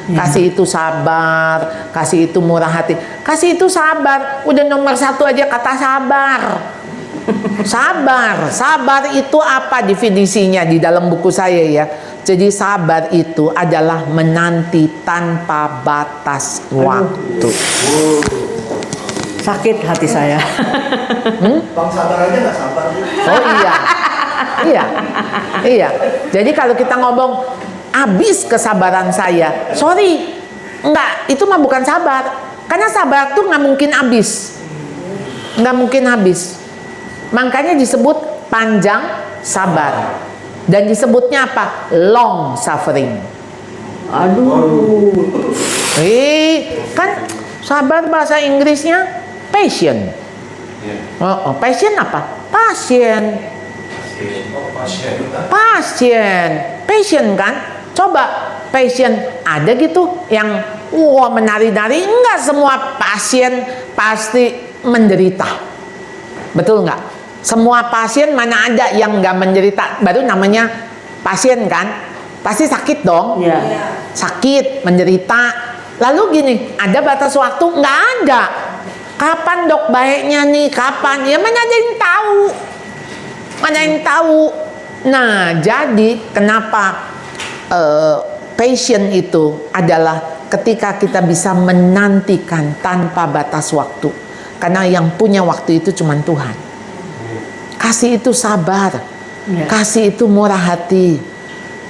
Speaker 2: Kasih itu sabar, kasih itu murah hati, kasih itu sabar. Udah nomor 1 aja kata sabar. Sabar itu apa definisinya di dalam buku saya ya? Jadi sabar itu adalah menanti tanpa batas waktu.
Speaker 1: Sakit hati saya.
Speaker 4: Bang sabar aja nggak sabar.
Speaker 2: Oh iya. Jadi kalau kita ngomong habis kesabaran saya, sorry, enggak, itu mah bukan sabar. Karena sabar tuh nggak mungkin habis, Makanya disebut panjang sabar, dan disebutnya apa? Long suffering.
Speaker 1: Aduh.
Speaker 2: Kan sabar bahasa Inggrisnya patient. Patient apa? Pasien. Passion kan? Coba passion ada gitu yang menari-nari. Enggak semua pasien pasti menderita. Betul nggak? Semua pasien mana ada yang nggak menderita? Baru namanya pasien kan? Pasti sakit dong. Sakit, menderita. Lalu gini, ada batas waktu? Nggak ada. Kapan dok baiknya nih? Kapan? Ya mana ada yang tahu? Mana yang tahu? Nah, jadi kenapa passion itu adalah ketika kita bisa menantikan tanpa batas waktu. Karena yang punya waktu itu cuma Tuhan. Kasih itu sabar. Kasih itu murah hati.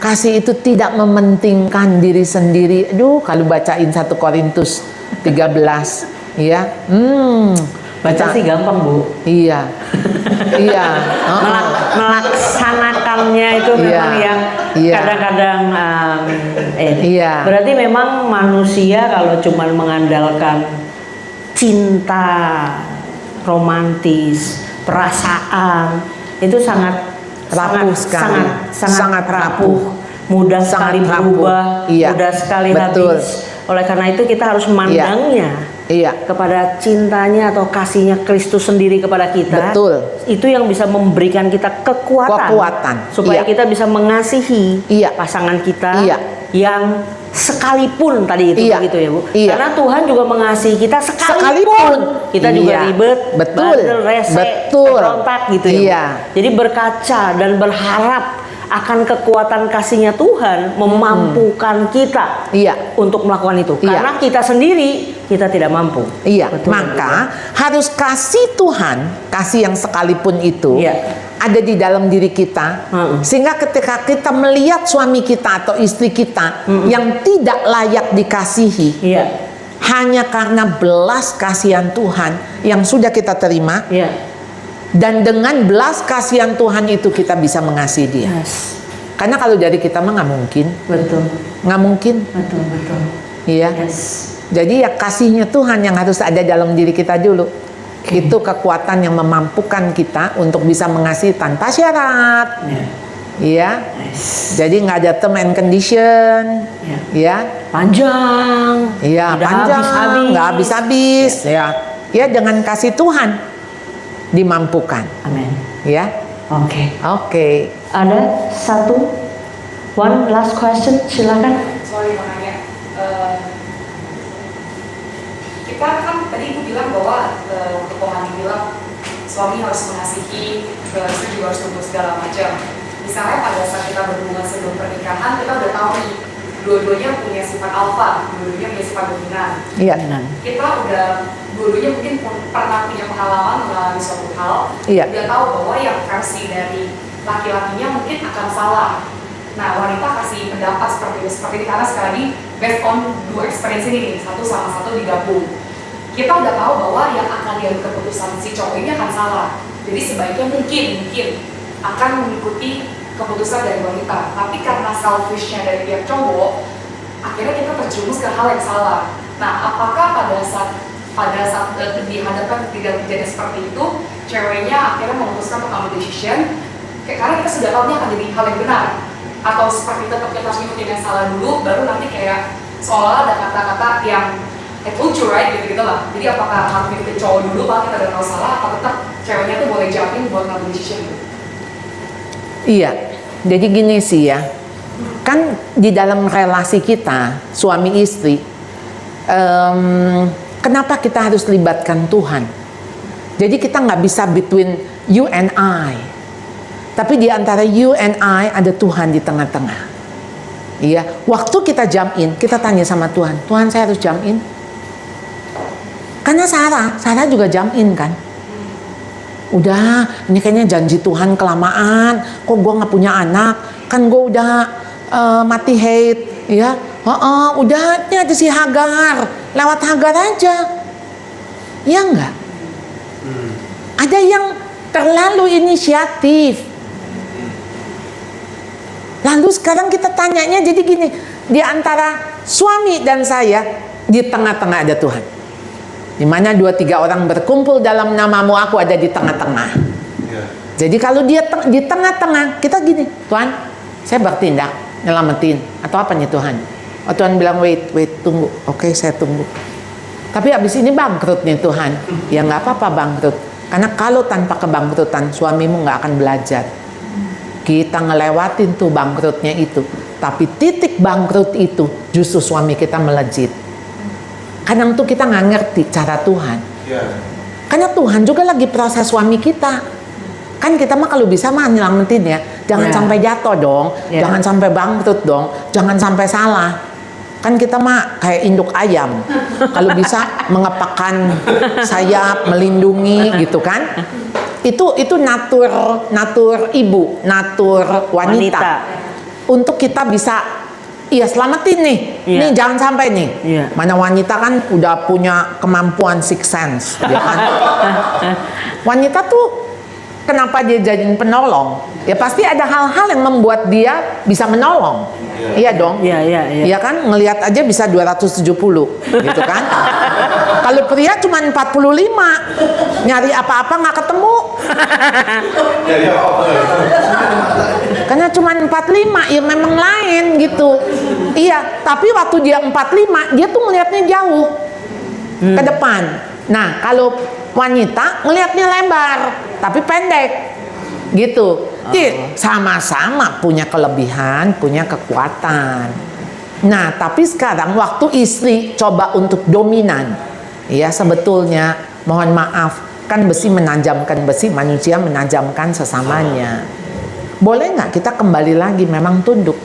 Speaker 2: Kasih itu tidak mementingkan diri sendiri. Aduh, kalau bacain 1 Korintus 13, ya.
Speaker 1: Baca sih gampang, Bu.
Speaker 2: Iya.
Speaker 1: Melaksanakannya itu memang yang kadang-kadang berarti memang manusia kalau cuma mengandalkan cinta romantis, perasaan, itu sangat
Speaker 2: Rapuh sekali.
Speaker 1: sangat rapuh, mudah
Speaker 2: Sangat
Speaker 1: sekali
Speaker 2: rapuh.
Speaker 1: berubah,
Speaker 2: Iya.
Speaker 1: mudah sekali
Speaker 2: Betul.
Speaker 1: habis. Oleh karena itu kita harus memandangnya
Speaker 2: Iya.
Speaker 1: kepada cintanya atau kasihnya Kristus sendiri kepada kita.
Speaker 2: Betul.
Speaker 1: Itu yang bisa memberikan kita kekuatan supaya
Speaker 2: Iya.
Speaker 1: kita bisa mengasihi
Speaker 2: Iya.
Speaker 1: pasangan kita
Speaker 2: Iya.
Speaker 1: yang sekalipun tadi itu
Speaker 2: Iya.
Speaker 1: begitu ya Bu.
Speaker 2: Iya.
Speaker 1: Karena Tuhan juga mengasihi kita sekalipun
Speaker 2: Sekalipun.
Speaker 1: kita juga
Speaker 2: Iya.
Speaker 1: ribet,
Speaker 2: Betul.
Speaker 1: bandel, rese,
Speaker 2: Betul.
Speaker 1: berontak gitu ya. Bu.
Speaker 2: Iya.
Speaker 1: Jadi berkaca dan berharap akan kekuatan kasihnya Tuhan memampukan kita
Speaker 2: Iya.
Speaker 1: untuk melakukan itu.
Speaker 2: Iya.
Speaker 1: Karena kita sendiri kita tidak mampu.
Speaker 2: Iya,
Speaker 1: Betul,
Speaker 2: maka harus kasih Tuhan, kasih yang sekalipun itu
Speaker 1: Iya.
Speaker 2: ada di dalam diri kita, sehingga ketika kita melihat suami kita atau istri kita yang tidak layak dikasihi,
Speaker 1: Iya.
Speaker 2: hanya karena belas kasihan Tuhan yang sudah kita terima,
Speaker 1: Iya.
Speaker 2: dan dengan belas kasihan Tuhan itu kita bisa mengasihi dia.
Speaker 1: Yes.
Speaker 2: Karena kalau dari kita mah nggak mungkin,
Speaker 1: Betul.
Speaker 2: nggak mungkin,
Speaker 1: Betul, betul.
Speaker 2: iya.
Speaker 1: Yes.
Speaker 2: Jadi ya kasihnya Tuhan yang harus ada dalam diri kita dulu. Itu kekuatan yang memampukan kita untuk bisa mengasihi tanpa syarat.
Speaker 1: Iya.
Speaker 2: Iya.
Speaker 1: Yes.
Speaker 2: Jadi nggak ada term and condition.
Speaker 1: Iya.
Speaker 2: Iya.
Speaker 1: Panjang.
Speaker 2: Iya,
Speaker 1: Tidak
Speaker 2: panjang,
Speaker 1: habis-habis.
Speaker 2: nggak habis-habis. Ya. Ya, dengan kasih Tuhan dimampukan.
Speaker 1: Amin.
Speaker 2: Ya.
Speaker 1: Oke.
Speaker 2: Oke.
Speaker 1: Ada one last question, silakan.
Speaker 5: Sorry mau nanya, kita kan tadi Ibu bilang bahwa untuk Kohani bilang suami harus mengasihi, istri juga harus tunduk segala macam. Misalnya pada saat kita berhubungan sebelum pernikahan, kita udah tahu nih dua-duanya punya sifat alfa, dua-duanya punya sifat dominan.
Speaker 2: Iya.
Speaker 5: Kita udah dua-duanya mungkin pernah punya pengalaman mengalami suatu hal,
Speaker 2: Iya.
Speaker 5: udah tahu bahwa yang versi dari laki-lakinya mungkin akan salah. Nah, wanita kasih pendapat seperti ini karena sekali lagi based on dua experience ini nih, satu sama satu digabung. Kita udah tahu bahwa yang akan diambil keputusan si cowok ini akan salah. Jadi sebaiknya mungkin akan mengikuti keputusan dari wanita. Tapi karena selfishnya dari pihak cowok, akhirnya kita terjerumus ke hal yang salah. Nah, apakah pada saat dihadapkan tidak kejadian seperti itu, ceweknya akhirnya memutuskan untuk ambil decision karena kita sudah tahu ini akan jadi hal yang benar, atau seperti tetap kita harus ngikutin yang salah dulu, baru nanti kayak seolah ada kata-kata yang I told you right, gitu-gitu lah. Jadi apakah harus ngikutin cowok dulu kalau kita udah tahu salah, atau tetap ceweknya tuh boleh jamin buat ngambil decision gitu?
Speaker 2: Iya. Jadi gini sih ya. Kan di dalam relasi kita, suami istri, kenapa kita harus libatkan Tuhan? Jadi kita nggak bisa between you and I. Tapi di antara you and I ada Tuhan di tengah-tengah. Iya, waktu kita jump in, kita tanya sama Tuhan, Tuhan saya harus jump in? Karena Sarah juga jump in kan. Udah, ini kayaknya janji Tuhan kelamaan. Kok gue nggak punya anak? Kan gue udah mati hate, ya. Udah, ini ada si Hagar, lewat Hagar aja. Iya nggak? Ada yang terlalu inisiatif. Lalu sekarang kita tanyanya jadi gini, di antara suami dan saya, di tengah-tengah ada Tuhan. Di mana 2-3 orang berkumpul dalam namamu, aku ada di tengah-tengah.
Speaker 3: Yeah.
Speaker 2: Jadi kalau dia di tengah-tengah, kita gini, Tuhan, saya bertindak, nyelamatin. Atau apa nih Tuhan? Oh, Tuhan bilang, wait, tunggu. Oke, saya tunggu. Tapi habis ini bangkrut nih Tuhan. Ya nggak apa-apa bangkrut. Karena kalau tanpa kebangkrutan, suamimu nggak akan belajar. Kita ngelewatin tuh bangkrutnya itu. Tapi titik bangkrut itu justru suami kita melejit. Kadang tuh kita nggak ngerti cara Tuhan.
Speaker 3: Yeah.
Speaker 2: Karena Tuhan juga lagi proses suami kita. Kan kita mah kalau bisa mah nyelamatin ya. Jangan sampai jatuh dong. Jangan sampai bangkrut dong. Jangan sampai salah. Kan kita mah kayak induk ayam. Kalau bisa mengepakkan sayap, melindungi gitu kan. Itu natur ibu, natur wanita. Untuk kita bisa selamatin nih. Nih jangan sampai nih. Mana wanita kan udah punya kemampuan sixth sense, ya kan? Wanita tuh kenapa dia jadiin penolong? Ya pasti ada hal-hal yang membuat dia bisa menolong. Iya dong.
Speaker 1: Iya, iya, iya.
Speaker 2: Iya kan, ngelihat aja bisa 270 gitu kan. Kalau pria cuma 45, nyari apa-apa nggak ketemu.
Speaker 3: Jadi apa?
Speaker 2: Karena cuma 45, ya memang lain gitu. Iya, tapi waktu dia 45, dia tuh melihatnya jauh ke depan. Nah, kalau wanita ngelihatnya lebar, tapi pendek gitu. Jadi sama-sama punya kelebihan, punya kekuatan. Nah, tapi sekarang waktu istri coba untuk dominan, ya sebetulnya mohon maaf, kan besi menajamkan besi, manusia menajamkan sesamanya. Boleh nggak kita kembali lagi memang tunduk?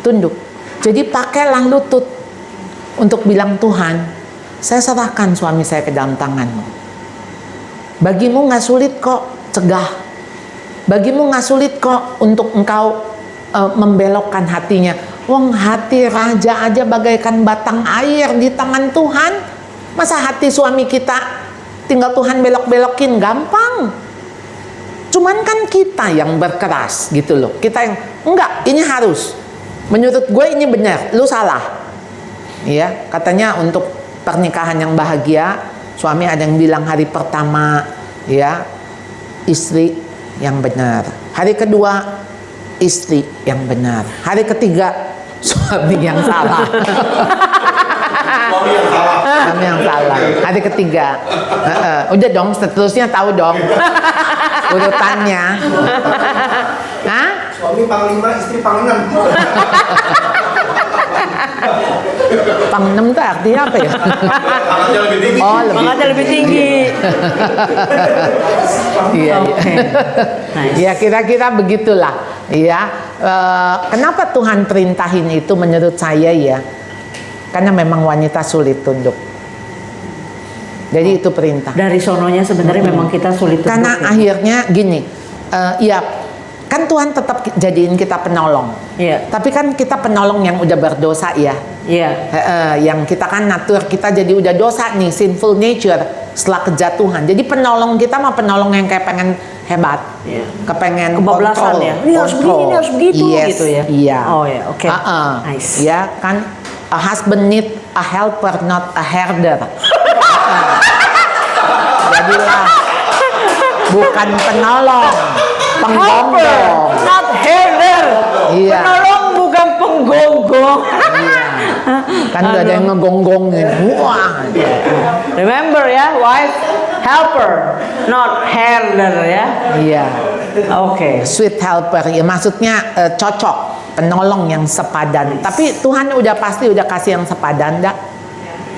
Speaker 2: Tunduk. Jadi pakailah lutut untuk bilang, Tuhan, saya serahkan suami saya ke dalam tangan-Mu. Bagimu nggak sulit kok cegah. Bagimu nggak sulit kok untuk Engkau membelokkan hatinya. Wong hati raja aja bagaikan batang air di tangan Tuhan. Masa hati suami kita tinggal Tuhan belok-belokin gampang? Cuman kan kita yang berkeras gitu loh. Kita yang enggak, ini harus. Menurut gue ini benar, lu salah. Iya, katanya untuk pernikahan yang bahagia, suami ada yang bilang hari pertama ya istri yang benar. Hari kedua istri yang benar. Hari ketiga suami yang salah.
Speaker 3: Suami yang salah.
Speaker 2: Suami yang salah. Hari ketiga. Udah dong, seterusnya tahu dong urutannya. Hah?
Speaker 4: Suami panglima, istri panglima.
Speaker 2: Pang 6 tuh artinya apa ya?
Speaker 3: Angkatnya lebih tinggi.
Speaker 2: Oh,
Speaker 1: Makanya lebih tinggi.
Speaker 2: Iya.
Speaker 1: Oke. Nice.
Speaker 2: Ya kira-kira begitulah. Ya, kenapa Tuhan perintahin itu menurut saya ya? Karena memang wanita sulit tunduk. Jadi itu perintah.
Speaker 1: Dari sononya sebenarnya memang kita sulit tunduk,
Speaker 2: Karena
Speaker 1: ya.
Speaker 2: akhirnya gini, ya kan Tuhan tetap jadiin kita penolong.
Speaker 1: Iya.
Speaker 2: Tapi kan kita penolong yang udah berdosa ya.
Speaker 1: Iya.
Speaker 2: Yang kita kan natur kita jadi udah dosa nih, sinful nature setelah kejatuhan. Jadi penolong kita mah penolong yang kayak pengen hebat,
Speaker 1: Iya.
Speaker 2: kepengen
Speaker 1: Kebablasan
Speaker 2: kontrol,
Speaker 1: ya. Ini harus begini, ini harus begitu
Speaker 2: yes,
Speaker 1: gitu ya.
Speaker 2: Iya.
Speaker 1: Oh ya, oke. Nice.
Speaker 2: Ya kan, a husband need a helper not a herder. Jadilah bukan penolong, penggonggong.
Speaker 1: Not herder.
Speaker 2: Iya.
Speaker 1: Penolong bukan penggonggong.
Speaker 2: Iya. Kan udah ada yang ngegonggongin. Wah.
Speaker 1: Remember ya, wife, helper, not herder ya.
Speaker 2: Iya.
Speaker 1: Oke.
Speaker 2: Sweet helper ya, maksudnya cocok, penolong yang sepadan. Tapi Tuhan udah pasti udah kasih yang sepadan dah.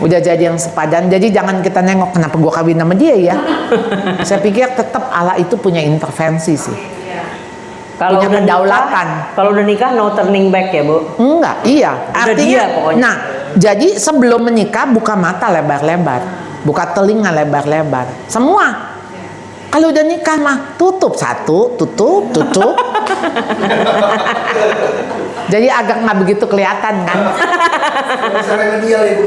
Speaker 2: Udah jadi yang sepadan. Jadi jangan kita nengok kenapa gua kawin sama dia ya. Saya pikir tetap Allah itu punya intervensi sih.
Speaker 1: Kalau
Speaker 2: Punya
Speaker 1: udah
Speaker 2: kedaulatan.
Speaker 1: nikah, kalau udah nikah no turning back ya, Bu.
Speaker 2: Enggak, iya.
Speaker 1: Udah dia pokoknya.
Speaker 2: Nah, jadi sebelum menikah buka mata lebar-lebar, buka telinga lebar-lebar, semua. Kalau udah nikah mah tutup satu, tutup. Jadi agak nggak begitu kelihatan kan?
Speaker 4: Nggak bisa remedial ya, Bu.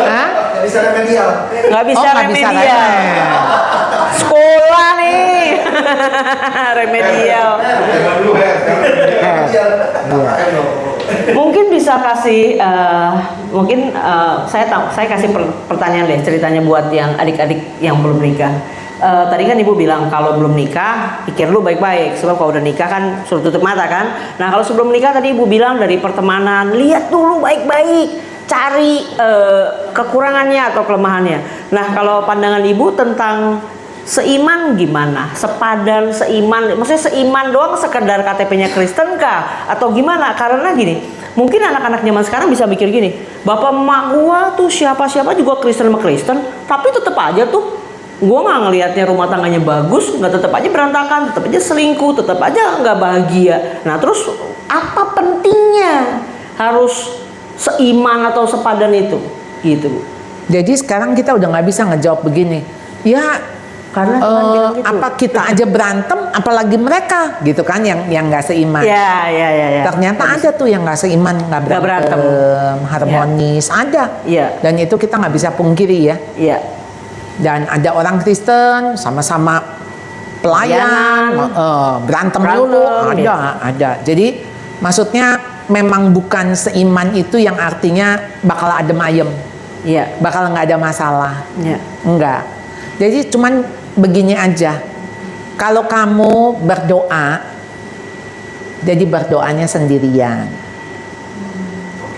Speaker 2: Hah?
Speaker 4: Nggak bisa remedial.
Speaker 1: Nggak bisa
Speaker 2: nggak bisa
Speaker 1: remedial. Sekolah nih. Remedial.
Speaker 3: Jangan dulu ya.
Speaker 4: Remedial.
Speaker 2: Iya.
Speaker 1: Mungkin bisa kasih saya kasih pertanyaan deh, ceritanya buat yang adik-adik yang belum nikah. Tadi kan ibu bilang kalau belum nikah pikir lu baik-baik, sebab kalau udah nikah kan suruh tutup mata kan. Nah kalau sebelum nikah tadi ibu bilang dari pertemanan lihat dulu baik-baik, cari kekurangannya atau kelemahannya. Nah kalau pandangan ibu tentang seiman gimana? Sepadan, seiman, maksudnya seiman doang sekedar KTP-nya Kristen kah? Atau gimana? Karena gini, mungkin anak-anak zaman sekarang bisa mikir gini, bapak emak gua tuh siapa-siapa juga Kristen sama Kristen, tapi tetap aja tuh gua nggak ngelihatnya rumah tangganya bagus, nggak, tetap aja berantakan, tetap aja selingkuh, tetap aja nggak bahagia. Nah terus apa pentingnya harus seiman atau sepadan itu? Gitu Bu.
Speaker 2: Jadi sekarang kita udah nggak bisa ngejawab begini. Ya
Speaker 1: Karena Tuhan bilang gitu.
Speaker 2: apa kita aja berantem, apalagi mereka gitu kan yang nggak seiman.
Speaker 1: Ya.
Speaker 2: Ternyata ada tuh yang nggak seiman, nggak berantem, harmonis, ada.
Speaker 1: Iya.
Speaker 2: Dan itu kita nggak bisa pungkiri ya.
Speaker 1: Iya.
Speaker 2: Dan ada orang Kristen sama-sama pelayan, berantem dulu, ada. Jadi maksudnya memang bukan seiman itu yang artinya bakal adem ayem, bakal nggak ada masalah, enggak. Jadi cuman begini aja, kalau kamu berdoa, jadi berdoanya sendirian.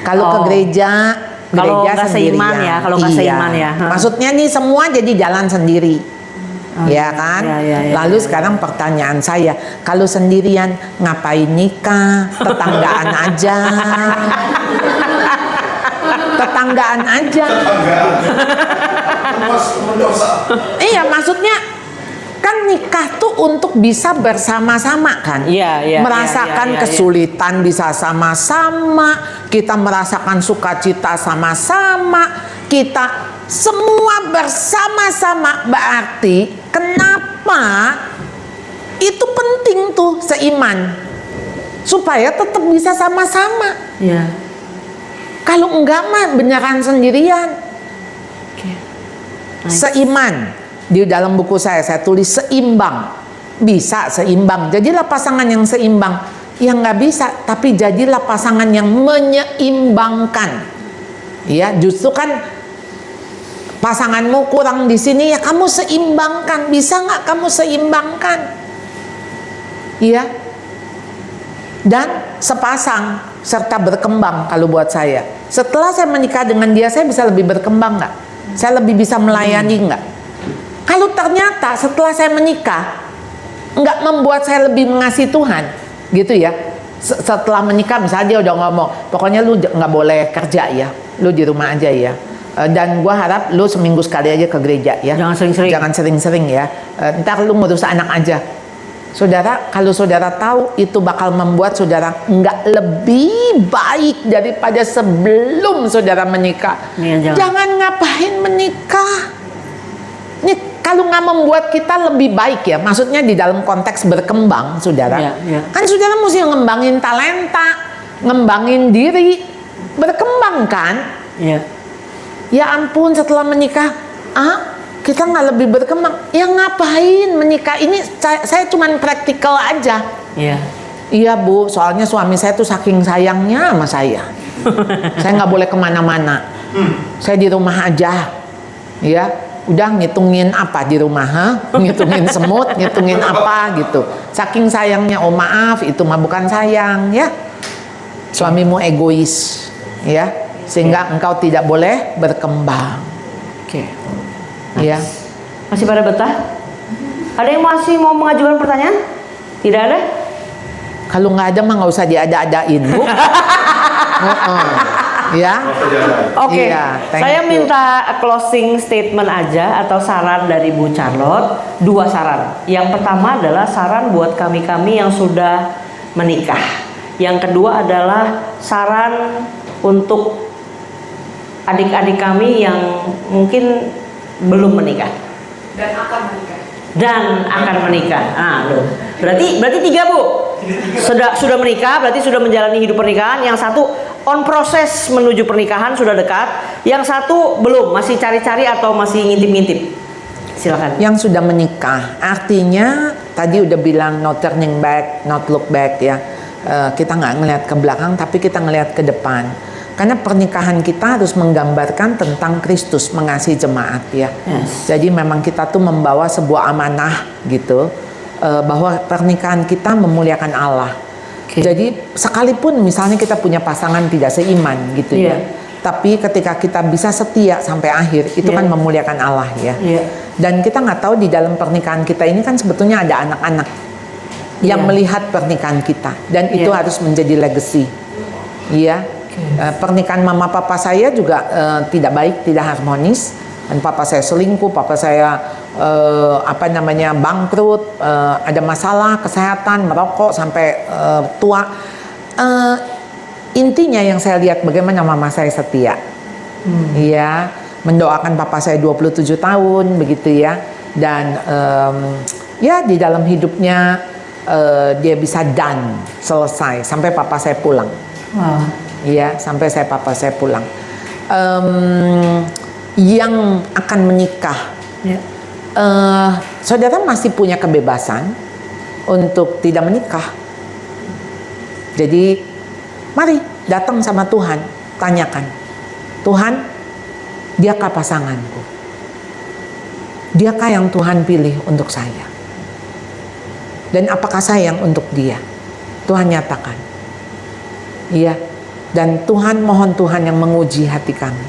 Speaker 2: Kalau ke gereja
Speaker 1: Kalau nggak
Speaker 2: sendirian.
Speaker 1: seiman ya, kalau nggak seiman ya.
Speaker 2: Maksudnya nih semua jadi jalan sendiri. Ya kan? Lalu sekarang pertanyaan saya, kalau sendirian ngapain nikah? Tetanggaan aja. Tetanggaan aja. Iya, maksudnya kan nikah tuh untuk bisa bersama-sama kan? Merasakan kesulitan bisa sama-sama, kita merasakan sukacita sama-sama, kita semua bersama-sama. Berarti kenapa itu penting tuh seiman, supaya tetap bisa sama-sama. Kalau enggak mah beneran sendirian. Seiman, di dalam buku saya tulis seimbang, bisa seimbang. Jadilah pasangan yang seimbang. Yang nggak bisa, tapi jadilah pasangan yang menyeimbangkan. Ya, justru kan pasanganmu kurang di sini, ya kamu seimbangkan. Bisa nggak kamu seimbangkan? Iya. Dan sepasang serta berkembang kalau buat saya. Setelah saya menikah dengan dia, saya bisa lebih berkembang nggak? Saya lebih bisa melayani nggak? Kalau ternyata setelah saya menikah nggak membuat saya lebih mengasihi Tuhan, gitu ya. Setelah menikah misalnya dia udah ngomong, pokoknya lu nggak boleh kerja ya, lu di rumah aja ya. Dan gua harap lu seminggu sekali aja ke gereja ya. Jangan sering-sering ya. Ntar lu ngurus anak aja. Saudara, kalau saudara tahu itu bakal membuat saudara nggak lebih baik daripada sebelum saudara menikah, jangan ngapain menikah. Nih, kalau nggak membuat kita lebih baik ya, maksudnya di dalam konteks berkembang, saudara. Kan saudara mesti ngembangin talenta, ngembangin diri, berkembang kan? Ya ampun, setelah menikah, kita nggak lebih berkembang. Ya ngapain menikah? Ini saya cuman praktikal aja. Iya bu, soalnya suami saya tuh saking sayangnya sama saya. Saya nggak boleh kemana-mana. Saya di rumah aja. Ya, udah ngitungin apa di rumah? Ngitungin semut, ngitungin apa gitu. Saking sayangnya, oh maaf, itu mah bukan sayang ya. Suamimu egois, ya, sehingga engkau tidak boleh berkembang. Ya.
Speaker 1: Masih pada betah? Ada yang masih mau mengajukan pertanyaan? Tidak ada?
Speaker 2: Kalau nggak ada mah nggak usah diada-adain bu. Ya.
Speaker 1: Oke. Saya minta closing statement aja atau saran dari Bu Charlotte. 2 saran. Yang pertama adalah saran buat kami-kami yang sudah menikah. Yang kedua adalah saran untuk adik-adik kami yang mungkin belum menikah
Speaker 5: dan akan menikah.
Speaker 1: Berarti 3 bu. Sudah menikah, berarti sudah menjalani hidup pernikahan. Yang satu on proses menuju pernikahan, sudah dekat. Yang satu belum, masih cari-cari atau masih ngintip-ngintip. Silakan.
Speaker 2: Yang sudah menikah, artinya tadi udah bilang no turning back, not look back ya. Kita nggak ngelihat ke belakang, tapi kita ngelihat ke depan. Karena pernikahan kita harus menggambarkan tentang Kristus mengasihi jemaat ya. Jadi memang kita tuh membawa sebuah amanah gitu, bahwa pernikahan kita memuliakan Allah. Jadi sekalipun misalnya kita punya pasangan tidak seiman gitu ya, tapi ketika kita bisa setia sampai akhir, itu kan memuliakan Allah ya. Dan kita nggak tahu di dalam pernikahan kita ini kan sebetulnya ada anak-anak yang melihat pernikahan kita, dan itu harus menjadi legacy. Iya. Pernikahan mama papa saya juga tidak baik, tidak harmonis. Dan papa saya selingkuh, papa saya bangkrut, ada masalah kesehatan, merokok sampai tua. Intinya yang saya lihat bagaimana mama saya setia. Iya, mendoakan papa saya 27 tahun begitu ya. Dan ya di dalam hidupnya dia bisa selesai sampai papa saya pulang. Iya, sampai papa saya pulang. Yang akan menikah, saudara masih punya kebebasan untuk tidak menikah. Jadi mari datang sama Tuhan, tanyakan, Tuhan, diakah pasanganku? Diakah yang Tuhan pilih untuk saya? Dan apakah saya yang untuk dia? Tuhan nyatakan. Iya. Dan Tuhan, mohon Tuhan yang menguji hati kami.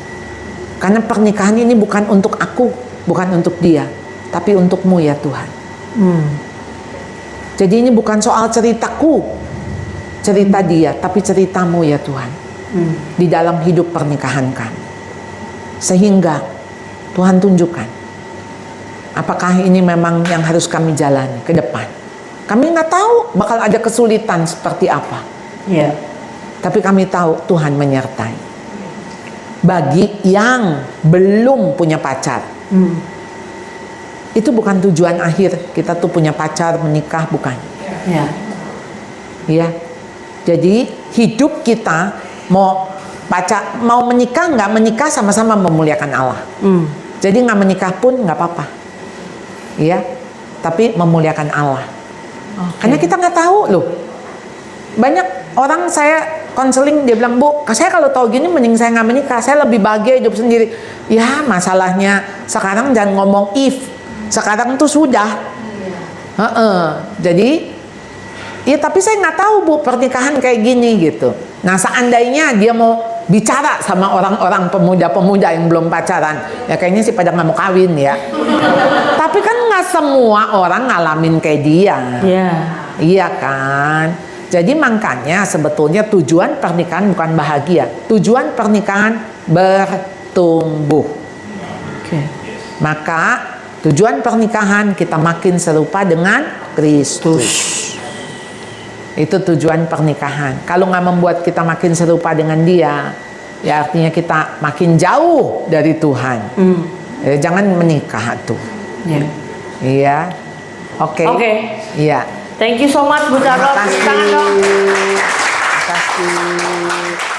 Speaker 2: Karena pernikahan ini bukan untuk aku, bukan untuk dia, tapi untukmu ya Tuhan. Jadi ini bukan soal ceritaku, cerita dia, tapi ceritamu ya Tuhan. Di dalam hidup pernikahan kami. Sehingga Tuhan tunjukkan, apakah ini memang yang harus kami jalani ke depan. Kami nggak tahu bakal ada kesulitan seperti apa.
Speaker 1: Ya.
Speaker 2: Tapi kami tahu Tuhan menyertai. Bagi yang belum punya pacar, itu bukan tujuan akhir kita tuh punya pacar, menikah, bukan.
Speaker 1: Ya.
Speaker 2: Ya. Jadi hidup kita mau menikah nggak menikah sama-sama memuliakan Allah. Jadi nggak menikah pun nggak apa-apa. Iya. Tapi memuliakan Allah. Karena kita nggak tahu loh. Banyak orang saya konseling, dia bilang, Bu, saya kalau tahu gini mending saya nggak menikah, saya lebih bahagia hidup sendiri. Ya masalahnya sekarang jangan ngomong if, sekarang tuh sudah. Jadi ya tapi saya nggak tahu Bu pernikahan kayak gini gitu. Nah seandainya dia mau bicara sama orang-orang pemuda-pemuda yang belum pacaran, ya kayaknya sih pada nggak mau kawin ya. Tapi kan nggak semua orang ngalamin kayak dia.
Speaker 1: Ya.
Speaker 2: Iya kan. Jadi makanya sebetulnya tujuan pernikahan bukan bahagia. Tujuan pernikahan bertumbuh.
Speaker 1: Oke.
Speaker 2: Maka tujuan pernikahan kita makin serupa dengan Kristus. Itu tujuan pernikahan. Kalau nggak membuat kita makin serupa dengan Dia, ya artinya kita makin jauh dari Tuhan. Jangan menikah tuh.
Speaker 1: Ya.
Speaker 2: Iya. Oke. Iya.
Speaker 1: Thank you so much Bu Charlotte.
Speaker 2: Terima
Speaker 1: Tangan dong.
Speaker 2: kasih.